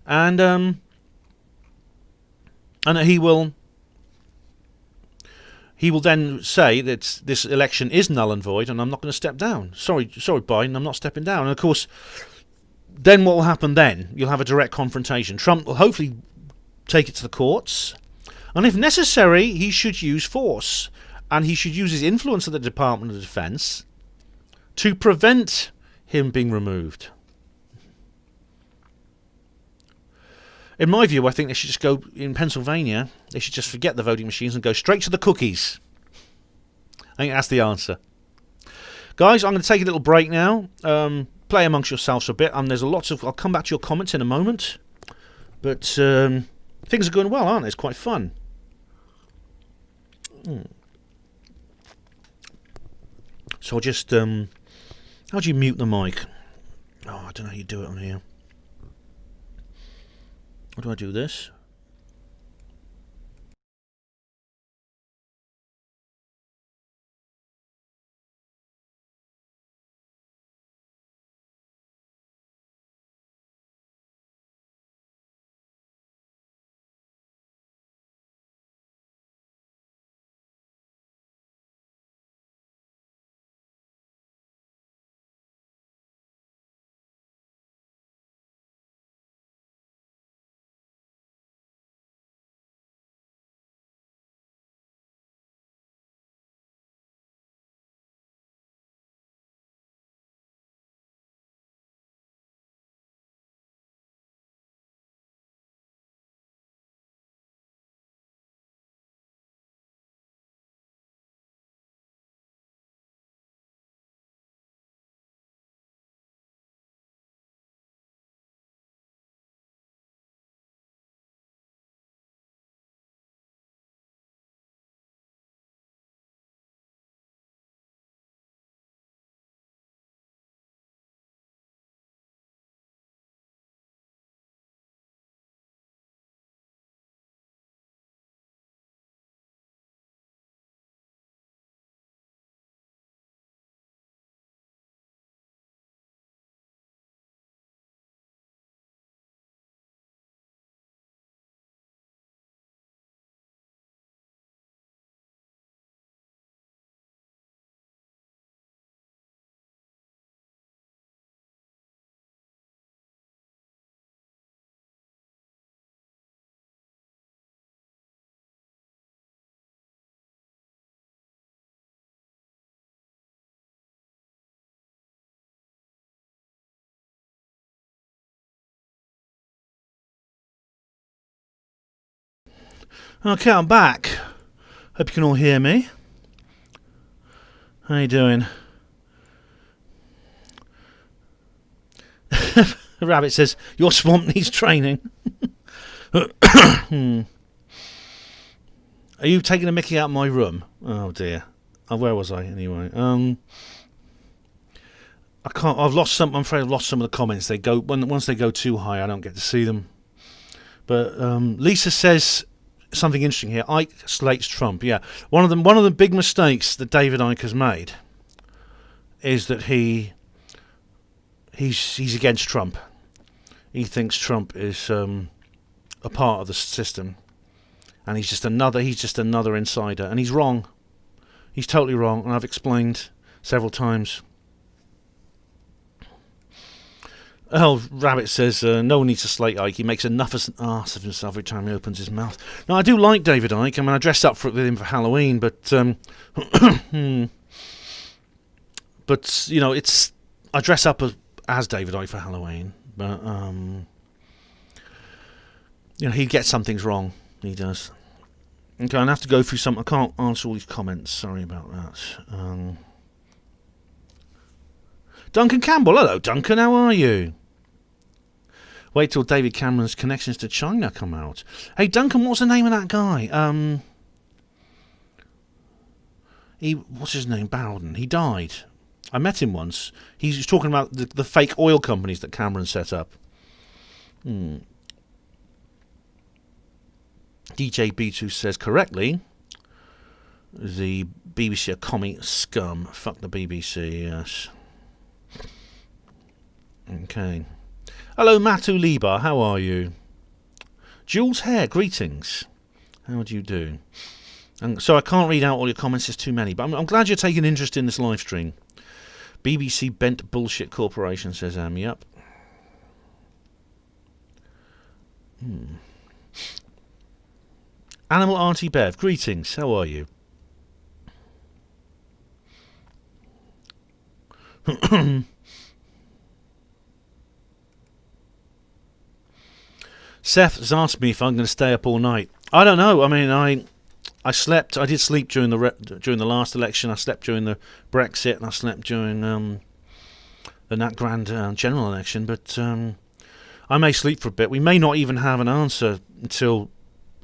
And he will then say that this election is null and void, and I'm not going to step down. Sorry, Biden, I'm not stepping down. And of course, then what will happen then? You'll have a direct confrontation. Trump will hopefully take it to the courts, and if necessary, he should use force, and he should use his influence at the Department of Defense to prevent him being removed. In my view, I think they should just go, in Pennsylvania, they should just forget the voting machines and go straight to the cookies. I think that's the answer. Guys, I'm going to take a little break now. Play amongst yourselves a bit. There's I'll come back to your comments in a moment. But things are going well, aren't they? It's quite fun. So I'll just... how do you mute the mic? Oh, I don't know how you do it on here. How do I do this? Okay, I'm back. Hope you can all hear me. How you doing? Rabbit says, your swamp needs training. Are you taking a mickey out of my room? Oh dear. Where was I anyway? I can't. I'm afraid I've lost some of the comments. They go once they go too high, I don't get to see them. But Lisa says something interesting here. Ike slates Trump. Yeah, one of the big mistakes that David Icke has made is that he's against Trump. He thinks Trump is a part of the system, and he's just another insider, and he's wrong. He's totally wrong, and I've explained several times. Oh, Rabbit says, no one needs to slate Ike. He makes enough of an arse of himself every time he opens his mouth. Now, I do like David Icke. I mean, I dressed up with him for Halloween, but but, you know, I dress up as David Icke for Halloween, but, you know, he gets some things wrong. He does. Okay, I have to go through some. I can't answer all these comments. Sorry about that. Duncan Campbell. Hello, Duncan. How are you? Wait till David Cameron's connections to China come out. Hey, Duncan, what's the name of that guy? What's his name? Bowden. He died. I met him once. He's talking about the fake oil companies that Cameron set up. DJ B2 says correctly, the BBC are commie scum. Fuck the BBC, yes. Okay. Hello, Matu Liba. How are you? Jules Hare, greetings. How do you do? And so I can't read out all your comments. There's too many. But I'm glad you're taking interest in this live stream. BBC Bent Bullshit Corporation says, yep. Animal Auntie Bev, greetings. How are you? Seth has asked me if I'm going to stay up all night. I don't know. I mean, I slept. I did sleep during the last election. I slept during the Brexit, and I slept during the Nat Grand general election. But I may sleep for a bit. We may not even have an answer until,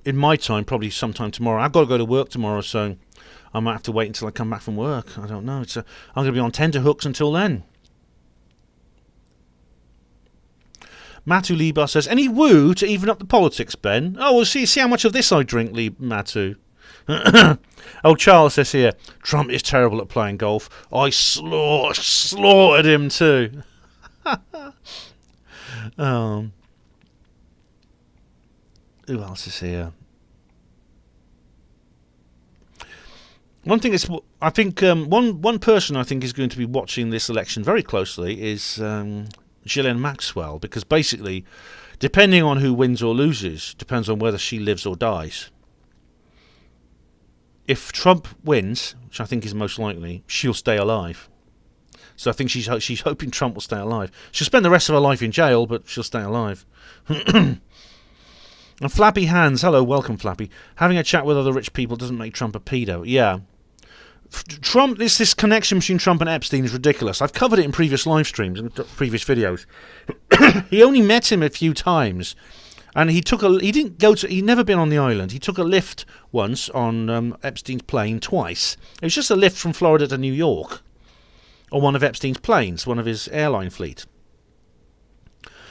in my time, probably sometime tomorrow. I've got to go to work tomorrow, so I might have to wait until I come back from work. I don't know. I'm going to be on tenterhooks until then. Matu Liba says, any woo to even up the politics, Ben? Oh, well, see how much of this I drink, Matu. Oh, Charles says here, Trump is terrible at playing golf. I slaughtered him too. Who else is here? One thing is, I think one person I think is going to be watching this election very closely is Ghislaine Maxwell, because basically, depending on who wins or loses, depends on whether she lives or dies. If Trump wins, which I think is most likely, she'll stay alive. So I think she's hoping Trump will stay alive. She'll spend the rest of her life in jail, but she'll stay alive. And Flappy Hands, hello, welcome Flappy. Having a chat with other rich people doesn't make Trump a pedo. Yeah. Trump, this connection between Trump and Epstein is ridiculous. I've covered it in previous live streams and previous videos. He only met him a few times, and he'd never been on the island. He took a lift once on Epstein's plane twice. It was just a lift from Florida to New York on one of Epstein's planes, one of his airline fleet.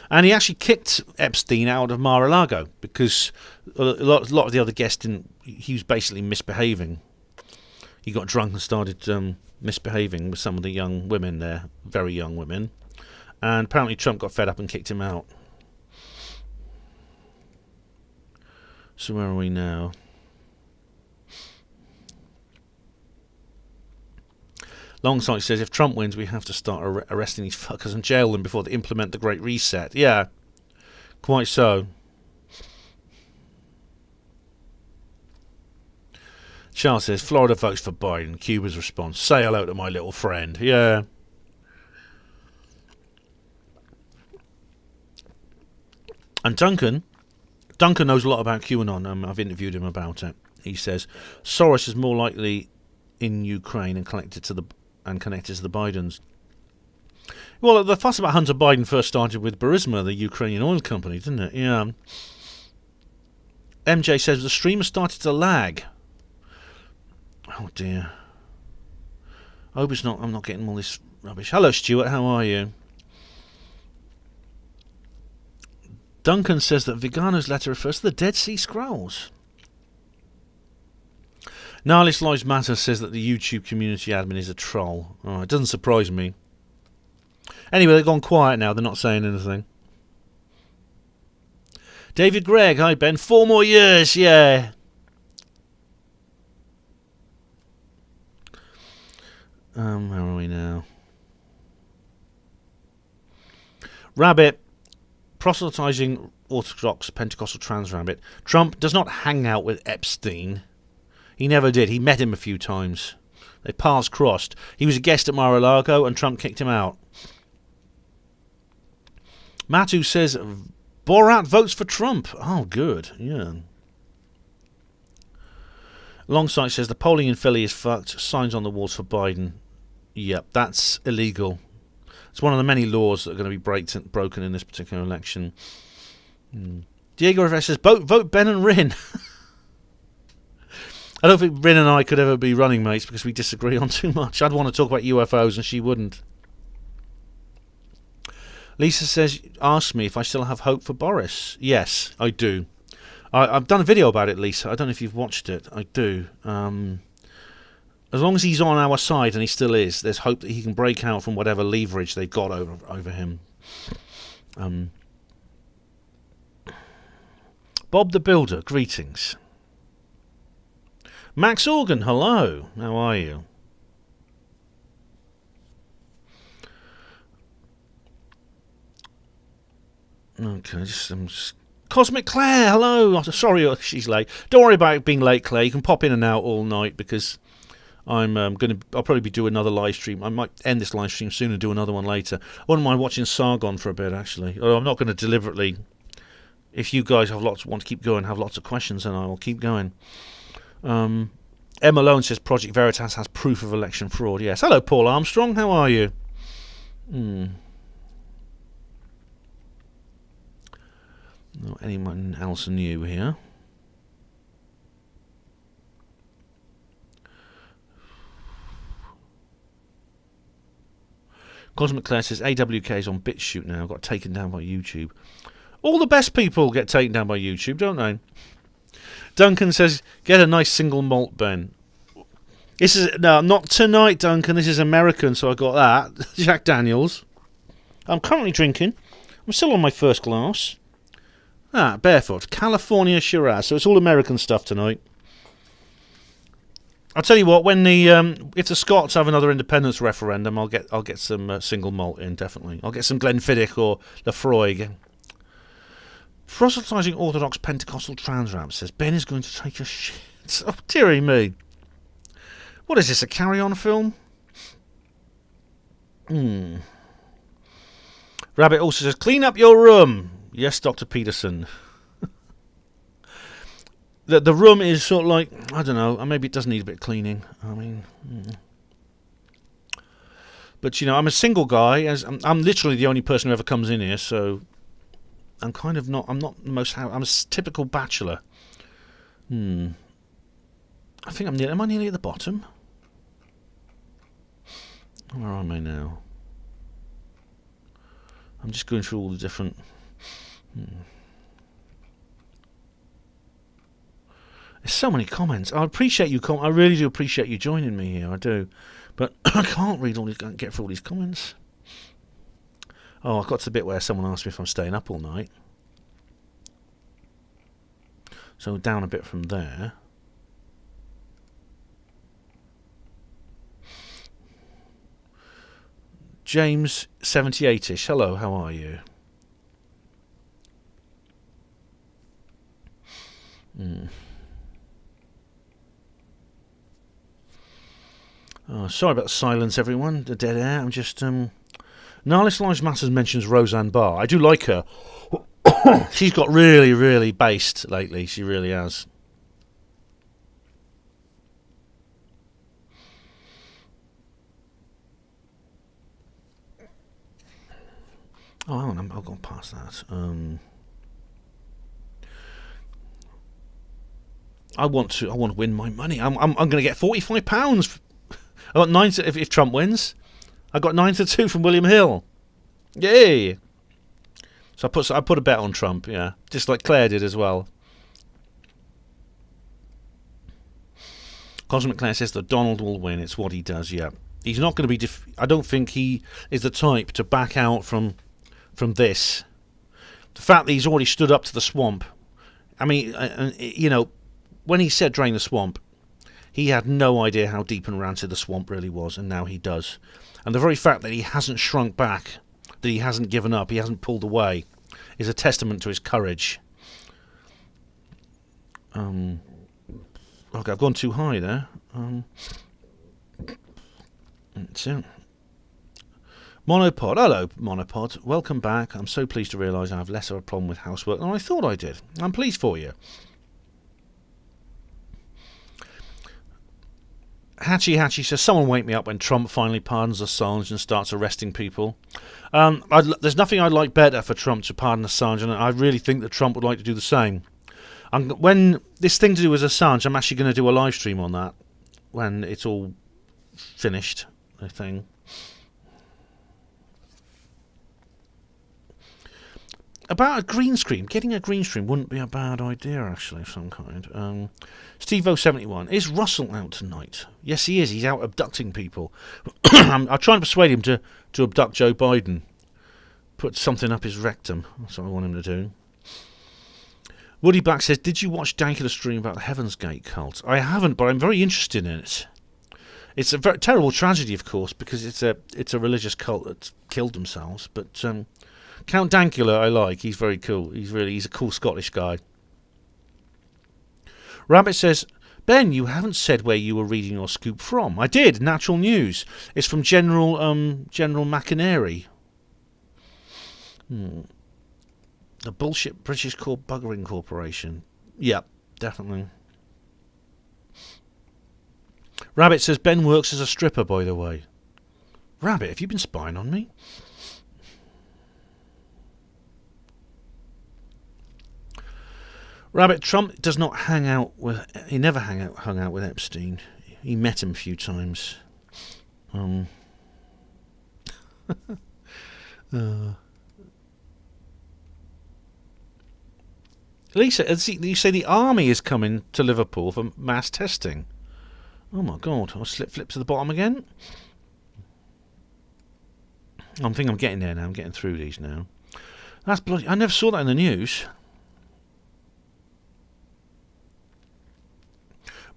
And he actually kicked Epstein out of Mar-a-Lago because a lot of the other guests he was basically misbehaving. He got drunk and started misbehaving with some of the young women there, very young women. And apparently Trump got fed up and kicked him out. So where are we now? Longsight says, if Trump wins, we have to start arresting these fuckers and jail them before they implement the Great Reset. Yeah, quite so. Charles says, Florida votes for Biden. Cuba's response, say hello to my little friend. Yeah. And Duncan Duncan knows a lot about QAnon. I've interviewed him about it. He says Soros is more likely in Ukraine and connected to the Bidens. Well, the fuss about Hunter Biden first started with Burisma, the Ukrainian oil company, didn't it? Yeah. MJ says the stream has started to lag. Oh dear. I hope I'm not getting all this rubbish. Hello, Stuart. How are you? Duncan says that Vigano's letter refers to the Dead Sea Scrolls. Nihilist Lives Matter says that the YouTube community admin is a troll. Oh, it doesn't surprise me. Anyway, they've gone quiet now. They're not saying anything. David Gregg, hi Ben. 4 more years, yeah. Where are we now? Rabbit, proselytizing Orthodox Pentecostal trans rabbit. Trump does not hang out with Epstein. He never did. He met him a few times. They paths crossed. He was a guest at Mar-a-Lago and Trump kicked him out. Matu says Borat votes for Trump. Oh, good. Yeah. Longsight says the polling in Philly is fucked. Signs on the walls for Biden. Yep, that's illegal. It's one of the many laws that are going to be broken in this particular election. Diego Rivera says vote Ben and Rin. I don't think Rin and I could ever be running mates because we disagree on too much. I'd want to talk about UFOs and she wouldn't. Lisa says, ask me if I still have hope for Boris. Yes, I do. I've done a video about it, Lisa. I don't know if you've watched it. I do. As long as he's on our side, and he still is, there's hope that he can break out from whatever leverage they've got over him. Bob the Builder, greetings. Max Organ, hello. How are you? Okay, Cosmic Claire, hello. Sorry she's late. Don't worry about being late, Claire. You can pop in and out all night because I'll probably be doing another live stream. I might end this live stream soon and do another one later. I wouldn't mind watching Sargon for a bit, actually. Although I'm not going to deliberately. If you guys want to keep going, have lots of questions, then I will keep going. Emma Malone says Project Veritas has proof of election fraud. Yes. Hello, Paul Armstrong. How are you? Not anyone else new here. Cosmic Claire says AWK is on BitChute now. Got taken down by YouTube. All the best people get taken down by YouTube, don't they? Duncan says, get a nice single malt, Ben. This is not tonight, Duncan. This is American, so I got that. Jack Daniels. I'm currently drinking. I'm still on my first glass. Barefoot. California Shiraz. So it's all American stuff tonight. I'll tell you what. When if the Scots have another independence referendum, I'll get some single malt in, definitely. I'll get some Glenfiddich or Lafroig. Proselytizing Orthodox Pentecostal trans rap says Ben is going to take a shit. Oh, dearie me. What is this, a carry-on film? Rabbit also says, clean up your room. Yes, Dr. Peterson. The room is sort of like, I don't know, maybe it does need a bit of cleaning. I mean... But, you know, I'm a single guy. I'm literally the only person who ever comes in here, so... I'm not the most... I'm a typical bachelor. I think am I nearly at the bottom? Where am I now? I'm just going through all the different... There's so many comments. I appreciate you. I really do appreciate you joining me here. I do, but I can't read all these. Get through all these comments. Oh, I got to the bit where someone asked me if I'm staying up all night. So down a bit from there. James 78ish. Hello, how are you? Oh, sorry about the silence, everyone. The dead air. I'm just... Nihilist Lives Matters mentions Roseanne Barr. I do like her. She's got really, really based lately. She really has. Oh, hang on, I've gone past that. I want to win my money. I'm going to get £45. I got 9 to, if Trump wins. I got 9-2 from William Hill. Yay! So I put a bet on Trump. Yeah, just like Claire did as well. Cosmic Claire says that Donald will win. It's what he does. Yeah, he's not going to be. I don't think he is the type to back out from this. The fact that he's already stood up to the swamp. I mean, you know, when he said drain the swamp, he had no idea how deep and rancid the swamp really was, and now he does. And the very fact that he hasn't shrunk back, that he hasn't given up, he hasn't pulled away, is a testament to his courage. Okay, I've gone too high there. That's it. Monopod, hello Monopod, welcome back. I'm so pleased to realise I have less of a problem with housework than I thought I did. I'm pleased for you. Hatchy says, someone wake me up when Trump finally pardons Assange and starts arresting people. There's nothing I'd like better for Trump to pardon Assange, and I really think that Trump would like to do the same. When this thing to do with Assange, I'm actually going to do a live stream on that when it's all finished, the thing. About a green screen. Getting a green screen wouldn't be a bad idea, actually, of some kind. Steve-O71. Is Russell out tonight? Yes, he is. He's out abducting people. I'll try and persuade him to abduct Joe Biden. Put something up his rectum. That's what I want him to do. Woody Black says, did you watch Dankula's stream about the Heaven's Gate cult? I haven't, but I'm very interested in it. It's a very terrible tragedy, of course, because it's a religious cult that killed themselves, but... Count Dankula I like. He's very cool. He's a cool Scottish guy. Rabbit says, Ben, you haven't said where you were reading your scoop from. I did. Natural News. It's from General McInerney. The bullshit British buggering corporation. Yep, definitely. Rabbit says Ben works as a stripper, by the way. Rabbit, have you been spying on me? Rabbit, Trump does not hang out with... He never hung out with Epstein. He met him a few times. Lisa, you say the army is coming to Liverpool for mass testing. Oh my God! I'll flip to the bottom again. I think I'm getting there now. I'm getting through these now. That's bloody... I never saw that in the news.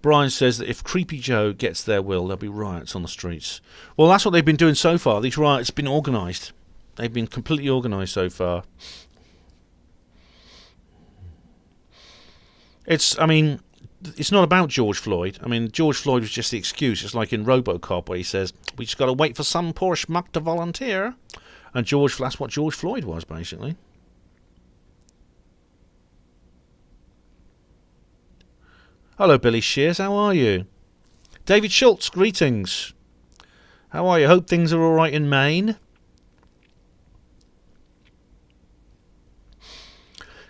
Brian says that if Creepy Joe gets their will, there'll be riots on the streets. Well, that's what they've been doing so far. These riots have been organised. They've been completely organised so far. I mean, it's not about George Floyd. I mean, George Floyd was just the excuse. It's like in RoboCop where he says, we just got to wait for some poor schmuck to volunteer. And that's what George Floyd was, basically. Hello, Billy Shears. How are you? David Schultz, greetings. How are you? Hope things are all right in Maine.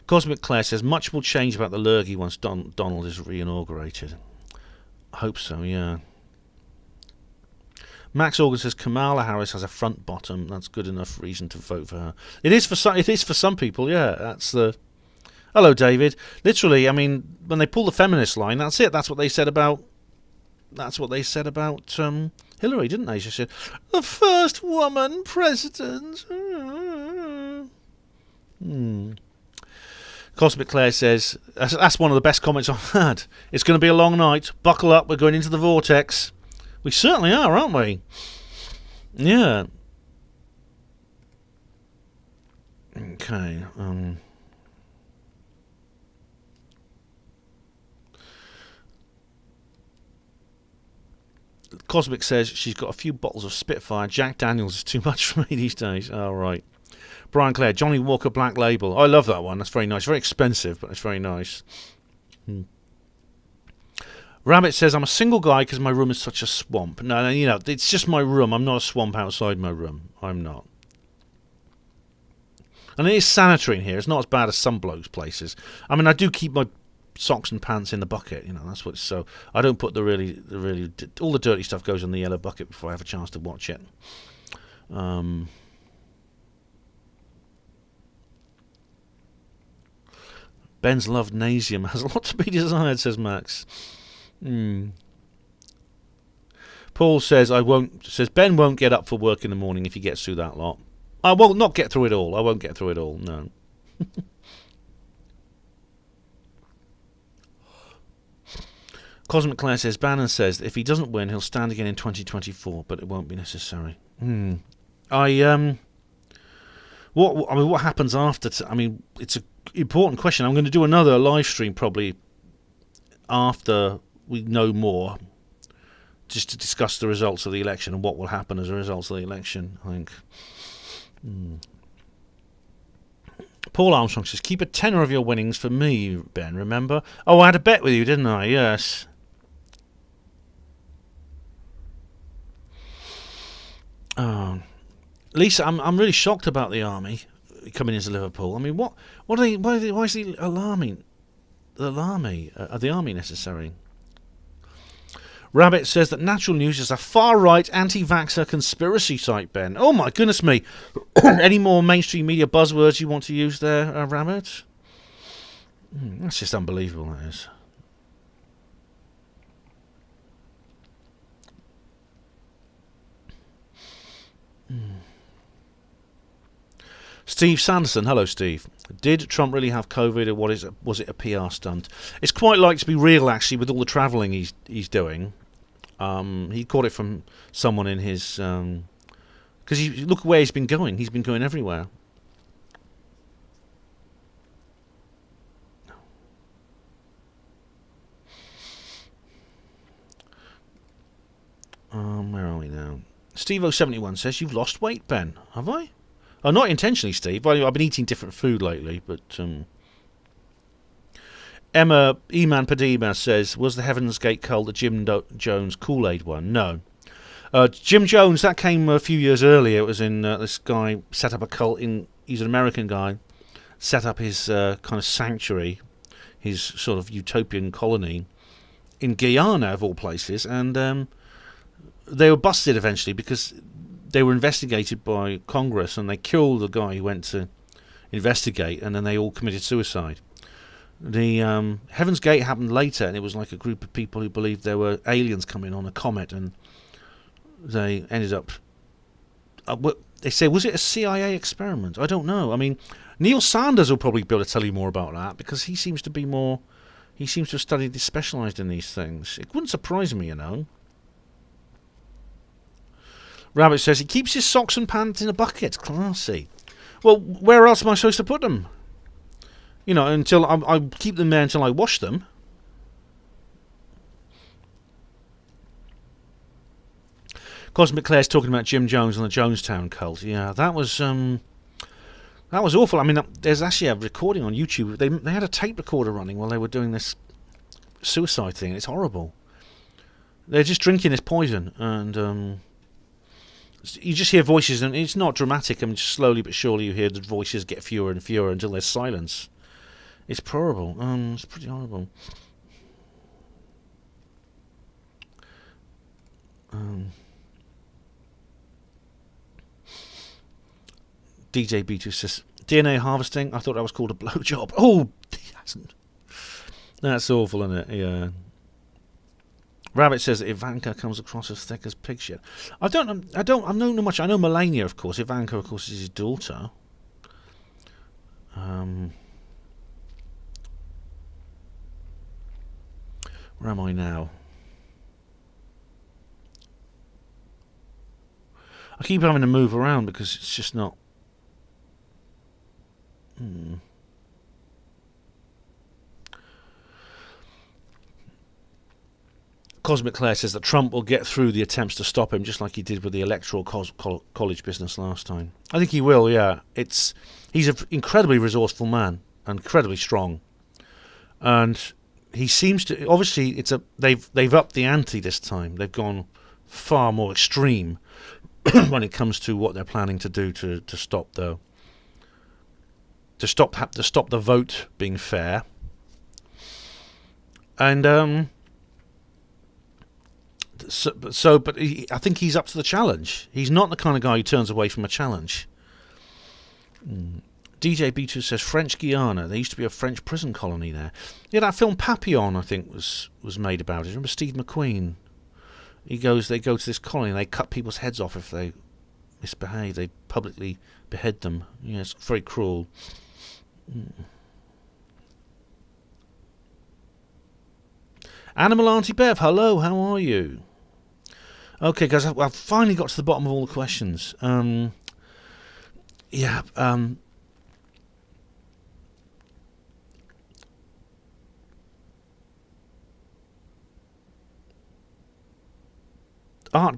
Cosmic Claire says, much will change about the Lurgy once Donald is re-inaugurated. I hope so, yeah. Max Organ says, Kamala Harris has a front bottom. That's good enough reason to vote for her. It is for some people, yeah. That's the... Hello, David. Literally, I mean, when they pull the feminist line, that's it. That's what they said about Hillary, didn't they? She said, the first woman president. Cosmic Claire says, that's one of the best comments I've had. It's going to be a long night. Buckle up. We're going into the vortex. We certainly are, aren't we? Yeah. Okay. Cosmic says she's got a few bottles of Spitfire. Jack Daniels is too much for me these days. Oh, right. Brian Clare, Johnny Walker Black Label. I love that one. That's very nice. Very expensive, but it's very nice. Rabbit says, I'm a single guy because my room is such a swamp. No, you know, it's just my room. I'm not a swamp outside my room. I'm not. And it is sanitary in here. It's not as bad as some blokes' places. I mean, I do keep my socks and pants in the bucket. You know, that's what. So I don't put the really all the dirty stuff goes in the yellow bucket before I have a chance to watch it. Ben's loved Nasium has a lot to be desired, says Max. Paul says Ben won't get up for work in the morning if he gets through that lot. I will not get through it all. I won't get through it all. No. Cosmic Claire says Bannon says that if he doesn't win, he'll stand again in 2024, but it won't be necessary. What happens after? It's an important question. I'm going to do another live stream probably after we know more, just to discuss the results of the election and what will happen as a result of the election, I think. Paul Armstrong says, keep a tenner of your winnings for me, Ben, remember? Oh, I had a bet with you, didn't I? Yes. Lisa, I'm really shocked about the army coming into Liverpool. I mean, why is the army necessary? Rabbit says that Natural News is a far-right anti-vaxxer conspiracy site, Ben. Oh, my goodness me. Any more mainstream media buzzwords you want to use there, Rabbit? That's just unbelievable, that is. Steve Sanderson, hello Steve. Did Trump really have COVID, or was it a PR stunt? It's quite likely to be real, actually, with all the travelling he's doing. He caught it from someone in his... Because look where he's been going. He's been going everywhere. Where are we now? Steve071 says, you've lost weight, Ben. Have I? Oh, not intentionally, Steve. I've been eating different food lately, but... Emma Eman Padima says, was the Heaven's Gate cult the Jim Jones Kool-Aid one? No. Jim Jones, that came a few years earlier. It was in... this guy set up a cult he's an American guy. Set up his kind of sanctuary, his sort of utopian colony in Guyana, of all places, and they were busted eventually because they were investigated by Congress, and they killed the guy who went to investigate, and then they all committed suicide. The Heaven's Gate happened later, and it was like a group of people who believed there were aliens coming on a comet, and they ended up... they say, was it a CIA experiment? I don't know. I mean, Neil Sanders will probably be able to tell you more about that, because he seems to be more... He seems to have studied, specialised in these things. It wouldn't surprise me, you know. Rabbit says he keeps his socks and pants in a bucket. Classy. Well, where else am I supposed to put them? You know, until I keep them there until I wash them. Cosmic Claire's talking about Jim Jones and the Jonestown cult. Yeah, that was awful. I mean, there's actually a recording on YouTube. They had a tape recorder running while they were doing this suicide thing. It's horrible. They're just drinking this poison, and you just hear voices, and it's not dramatic. I mean, just slowly but surely you hear the voices get fewer and fewer until there's silence. It's horrible. It's pretty horrible. DJ B2 says, DNA harvesting? I thought that was called a blowjob. Oh, he hasn't. That's awful, isn't it? Yeah. Rabbit says that Ivanka comes across as thick as pig shit. I don't know much. I know Melania, of course. Ivanka, of course, is his daughter. Where am I now? I keep having to move around because it's just not... Cosmic Claire says that Trump will get through the attempts to stop him, just like he did with the electoral college business last time. I think he will. Yeah, he's an incredibly resourceful man, and incredibly strong, and he seems to. Obviously, they've upped the ante this time. They've gone far more extreme when it comes to what they're planning to do to stop the vote being fair, and but I think he's up to the challenge. He's not the kind of guy who turns away from a challenge. DJ B2 says French Guiana. There used to be a French prison colony there. Yeah, that film Papillon, I think, was made about it. Remember Steve McQueen? They go to this colony and they cut people's heads off if they misbehave. They publicly behead them. Yeah, it's very cruel. Animal Auntie Bev, hello, how are you? Okay, guys, I've finally got to the bottom of all the questions. Art,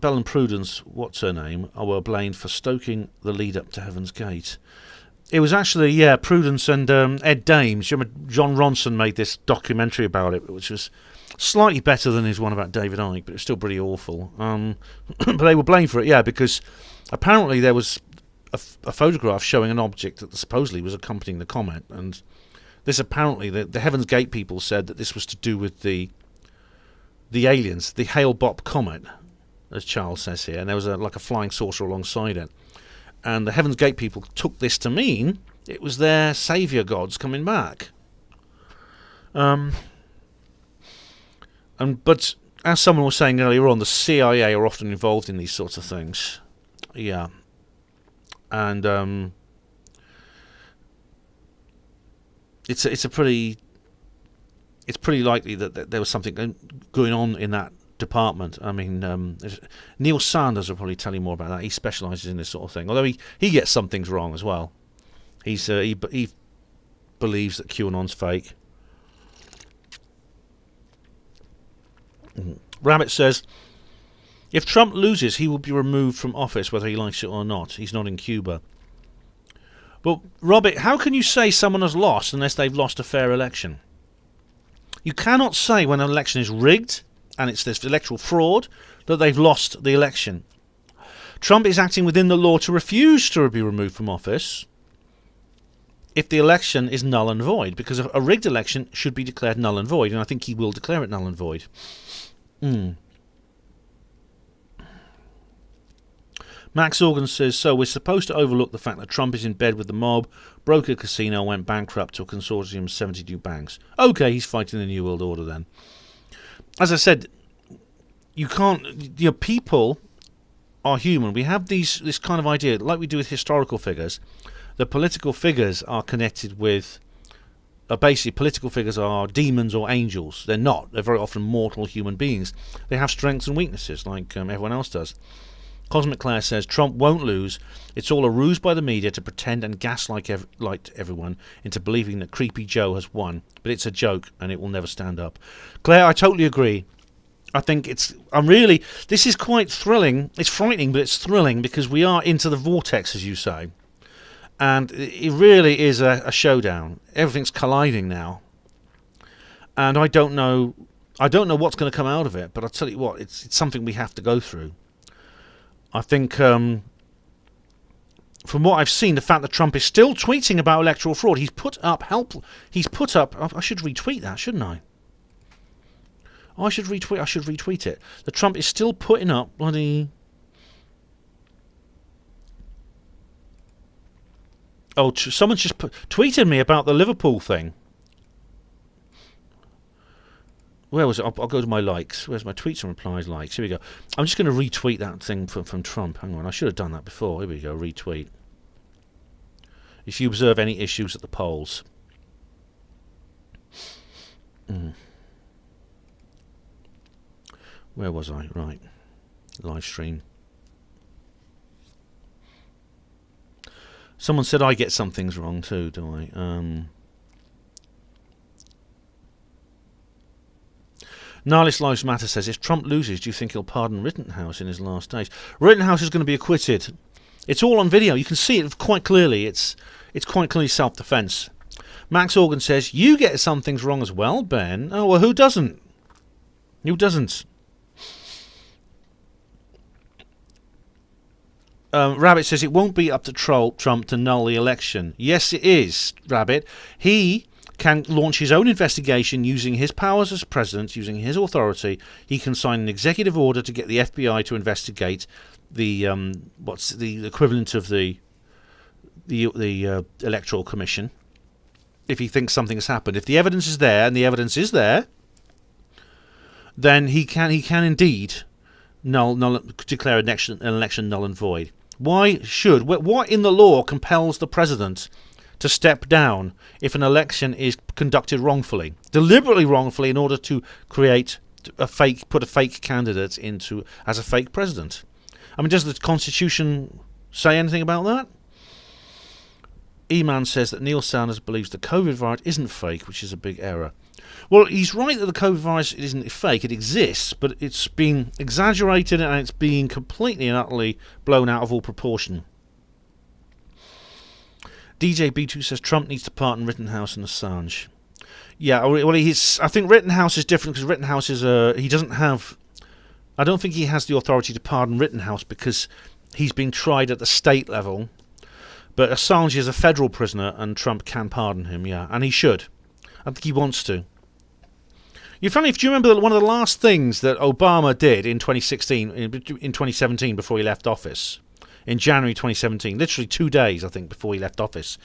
Bell and Prudence, what's her name, were blamed for stoking the lead up to Heaven's Gate. It was actually, Prudence and Ed Dames. John Ronson made this documentary about it, which was slightly better than his one about David Icke, but it was still pretty awful. But they were blamed for it, because apparently there was a photograph showing an object that supposedly was accompanying the comet, and this apparently, the Heaven's Gate people said that this was to do with the aliens, the Hale-Bopp comet, as Charles says here, and there was like a flying saucer alongside it. And the Heaven's Gate people took this to mean it was their saviour gods coming back. But as someone was saying earlier on, the CIA are often involved in these sorts of things. Yeah. And it's pretty likely that there was something going on in that department. I mean, Neil Sanders will probably tell you more about that. He specialises in this sort of thing. Although he gets some things wrong as well. He believes that QAnon's fake. Rabbit says, if Trump loses, he will be removed from office whether he likes it or not. He's not in Cuba. But, Robert, how can you say someone has lost unless they've lost a fair election? You cannot say when an election is rigged and it's this electoral fraud that they've lost the election. Trump is acting within the law to refuse to be removed from office if the election is null and void, because a rigged election should be declared null and void, and I think he will declare it null and void. Max Organ says, so we're supposed to overlook the fact that Trump is in bed with the mob, broke a casino, went bankrupt to a consortium of 72 banks. Okay, he's fighting the New World Order then. As I said, you can't... people are human. We have this kind of idea, like we do with historical figures. The political figures are connected with... basically, political figures are demons or angels. They're not. They're very often mortal human beings. They have strengths and weaknesses, like everyone else does. Cosmic Claire says, Trump won't lose. It's all a ruse by the media to pretend and gaslight everyone into believing that Creepy Joe has won. But it's a joke, and it will never stand up. Claire, I totally agree. I think this is quite thrilling. It's frightening, but it's thrilling, because we are into the vortex, as you say. And it really is a showdown. Everything's colliding now. And I don't know what's going to come out of it, but I'll tell you what, it's something we have to go through. I think, from what I've seen, the fact that Trump is still tweeting about electoral fraud, I should retweet that, shouldn't I? I should retweet it. The Trump is still putting up bloody... Oh, someone's just tweeted me about the Liverpool thing. Where was it? I'll go to my likes. Where's my tweets and replies likes? Here we go. I'm just going to retweet that thing from Trump. Hang on, I should have done that before. Here we go, retweet. If you observe any issues at the polls. Where was I? Right. Livestream. Someone said I get some things wrong too, do I? Nihilist Lives Matter says, if Trump loses, do you think he'll pardon Rittenhouse in his last days? Rittenhouse is going to be acquitted. It's all on video. You can see it quite clearly. It's quite clearly self-defense. Max Organ says, you get some things wrong as well, Ben. Oh, well, who doesn't? Who doesn't? Rabbit says, it won't be up to Trump to null the election. Yes, it is, Rabbit. He can launch his own investigation using his powers as president, using his authority. He can sign an executive order to get the FBI to investigate the what's the equivalent of the electoral commission. If he thinks something has happened, if the evidence is there, and the evidence is there, then he can indeed declare an election null and void. What in the law compels the president to step down if an election is conducted wrongfully, deliberately wrongfully, in order to put a fake candidate into as a fake president? I mean, does the Constitution say anything about that? E-Man says that Neil Sanders believes the COVID virus isn't fake, which is a big error. Well, he's right that the COVID virus isn't fake. It exists, but it's being exaggerated and it's being completely and utterly blown out of all proportion. DJ B2 says Trump needs to pardon Rittenhouse and Assange. Yeah, well, I think Rittenhouse is different because Rittenhouse is he doesn't have. I don't think he has the authority to pardon Rittenhouse because he's being tried at the state level. But Assange is a federal prisoner, and Trump can pardon him. Yeah, and he should. I think he wants to. If you remember one of the last things that Obama did in 2017, before he left office, in January 2017, literally 2 days, I think, before he left office,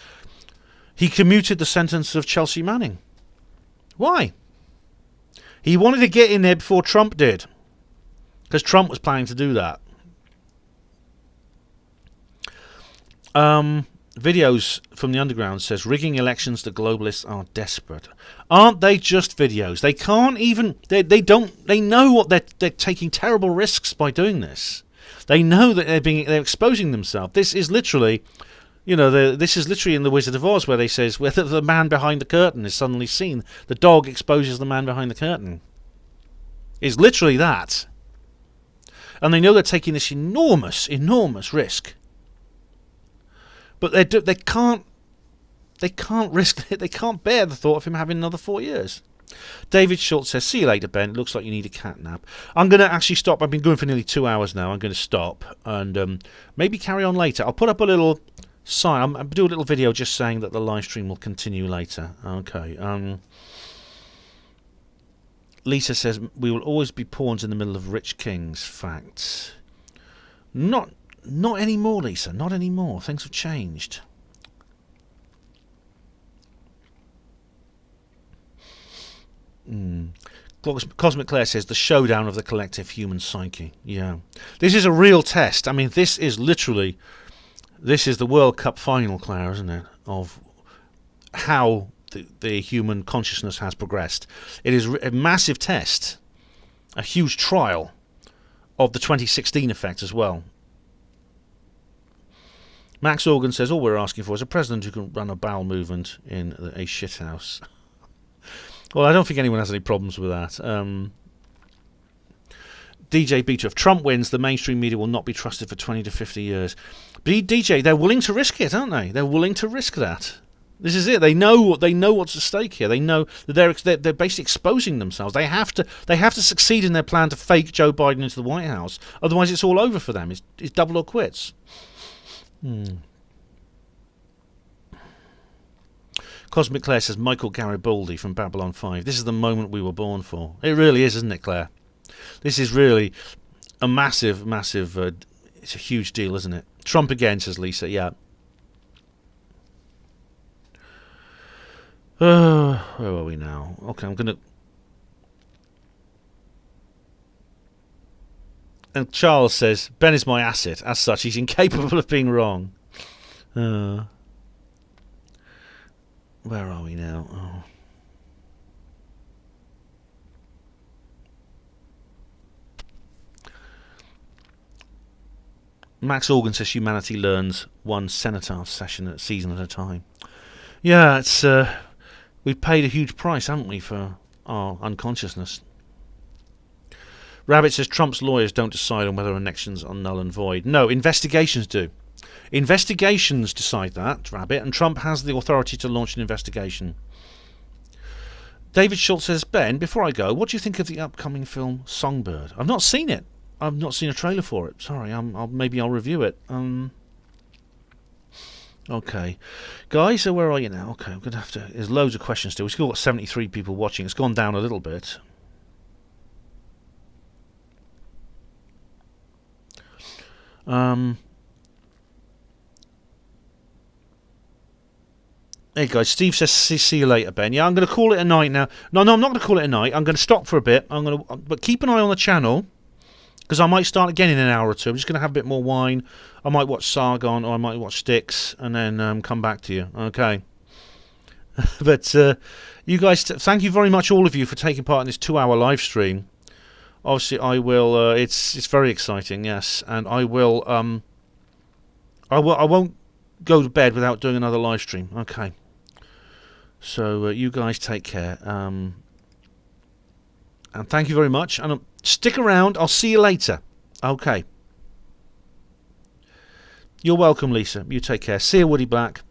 he commuted the sentence of Chelsea Manning. Why? He wanted to get in there before Trump did, because Trump was planning to do that. Videos from the underground says rigging elections. The globalists are desperate. Aren't they just videos? They can't even. They know what they're taking terrible risks by doing this. They know that they're exposing themselves. This is literally, this is literally in The Wizard of Oz, where they says whether the man behind the curtain is suddenly seen. The dog exposes the man behind the curtain. It's literally that, and they know they're taking this enormous risk. But they can't risk it. They can't bear the thought of him having another 4 years. David Schultz says, see you later, Ben. It looks like you need a cat nap. I'm going to actually stop. I've been going for nearly 2 hours now. I'm going to stop and maybe carry on later. I'll put up a little sign. I'll do a little video just saying that the live stream will continue later. Okay. Lisa says, we will always be pawns in the middle of rich kings. Facts. Not anymore, Lisa. Not anymore. Things have changed. Cosmic Claire says the showdown of the collective human psyche. Yeah. This is a real test. I mean, this is the World Cup final, Claire, isn't it? Of how the human consciousness has progressed. It is a massive test. A huge trial of the 2016 effect as well. Max Organ says, all we're asking for is a president who can run a bowel movement in a shithouse. Well, I don't think anyone has any problems with that. DJ Beta, if Trump wins, the mainstream media will not be trusted for 20 to 50 years. But DJ, they're willing to risk it, aren't they? They're willing to risk that. This is it. They know what's at stake here. They know that they're basically exposing themselves. They have to succeed in their plan to fake Joe Biden into the White House. Otherwise, it's all over for them. It's double or quits. Cosmic Claire says Michael Garibaldi from Babylon 5. This is the moment we were born for. It really is, isn't it, Claire? This is really a massive, it's a huge deal, isn't it? Trump again, says Lisa. Yeah. Where are we now? Okay, I'm going to... And Charles says, Ben is my asset. As such, he's incapable of being wrong. Where are we now? Oh. Max Organ says humanity learns one cenotaph season at a time. Yeah, it's we've paid a huge price, haven't we, for our unconsciousness. Rabbit says Trump's lawyers don't decide on whether elections are null and void. No, investigations do. Investigations decide that, Rabbit, and Trump has the authority to launch an investigation. David Schultz says, Ben, before I go, what do you think of the upcoming film Songbird? I've not seen it. I've not seen a trailer for it. Sorry, maybe I'll review it. Okay. Guys, so where are you now? Okay, I'm going to have to... There's loads of questions still. We've still got 73 people watching. It's gone down a little bit. Hey guys, Steve says see you later, Ben. Yeah, I'm going to call it a night now. No, I'm not going to call it a night. I'm going to stop for a bit. But keep an eye on the channel, because I might start again in an hour or two. I'm just going to have a bit more wine. I might watch Sargon, or I might watch Styx, and then come back to you. Okay. But you guys, thank you very much, all of you, for taking part in this 2-hour live stream. Obviously, I will. It's very exciting, yes, and I will. I won't go to bed without doing another live stream. Okay. So you guys take care, and thank you very much. And stick around. I'll see you later. Okay. You're welcome, Lisa. You take care. See you, Woody Black.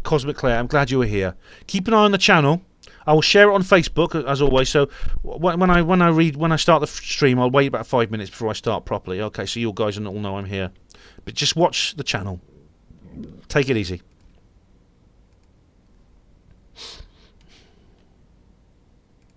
Cosmic Claire, I'm glad you were here. Keep an eye on the channel. I will share it on Facebook as always. So when I start the stream, I'll wait about 5 minutes before I start properly. Okay, so you guys all know I'm here. But just watch the channel. Take it easy.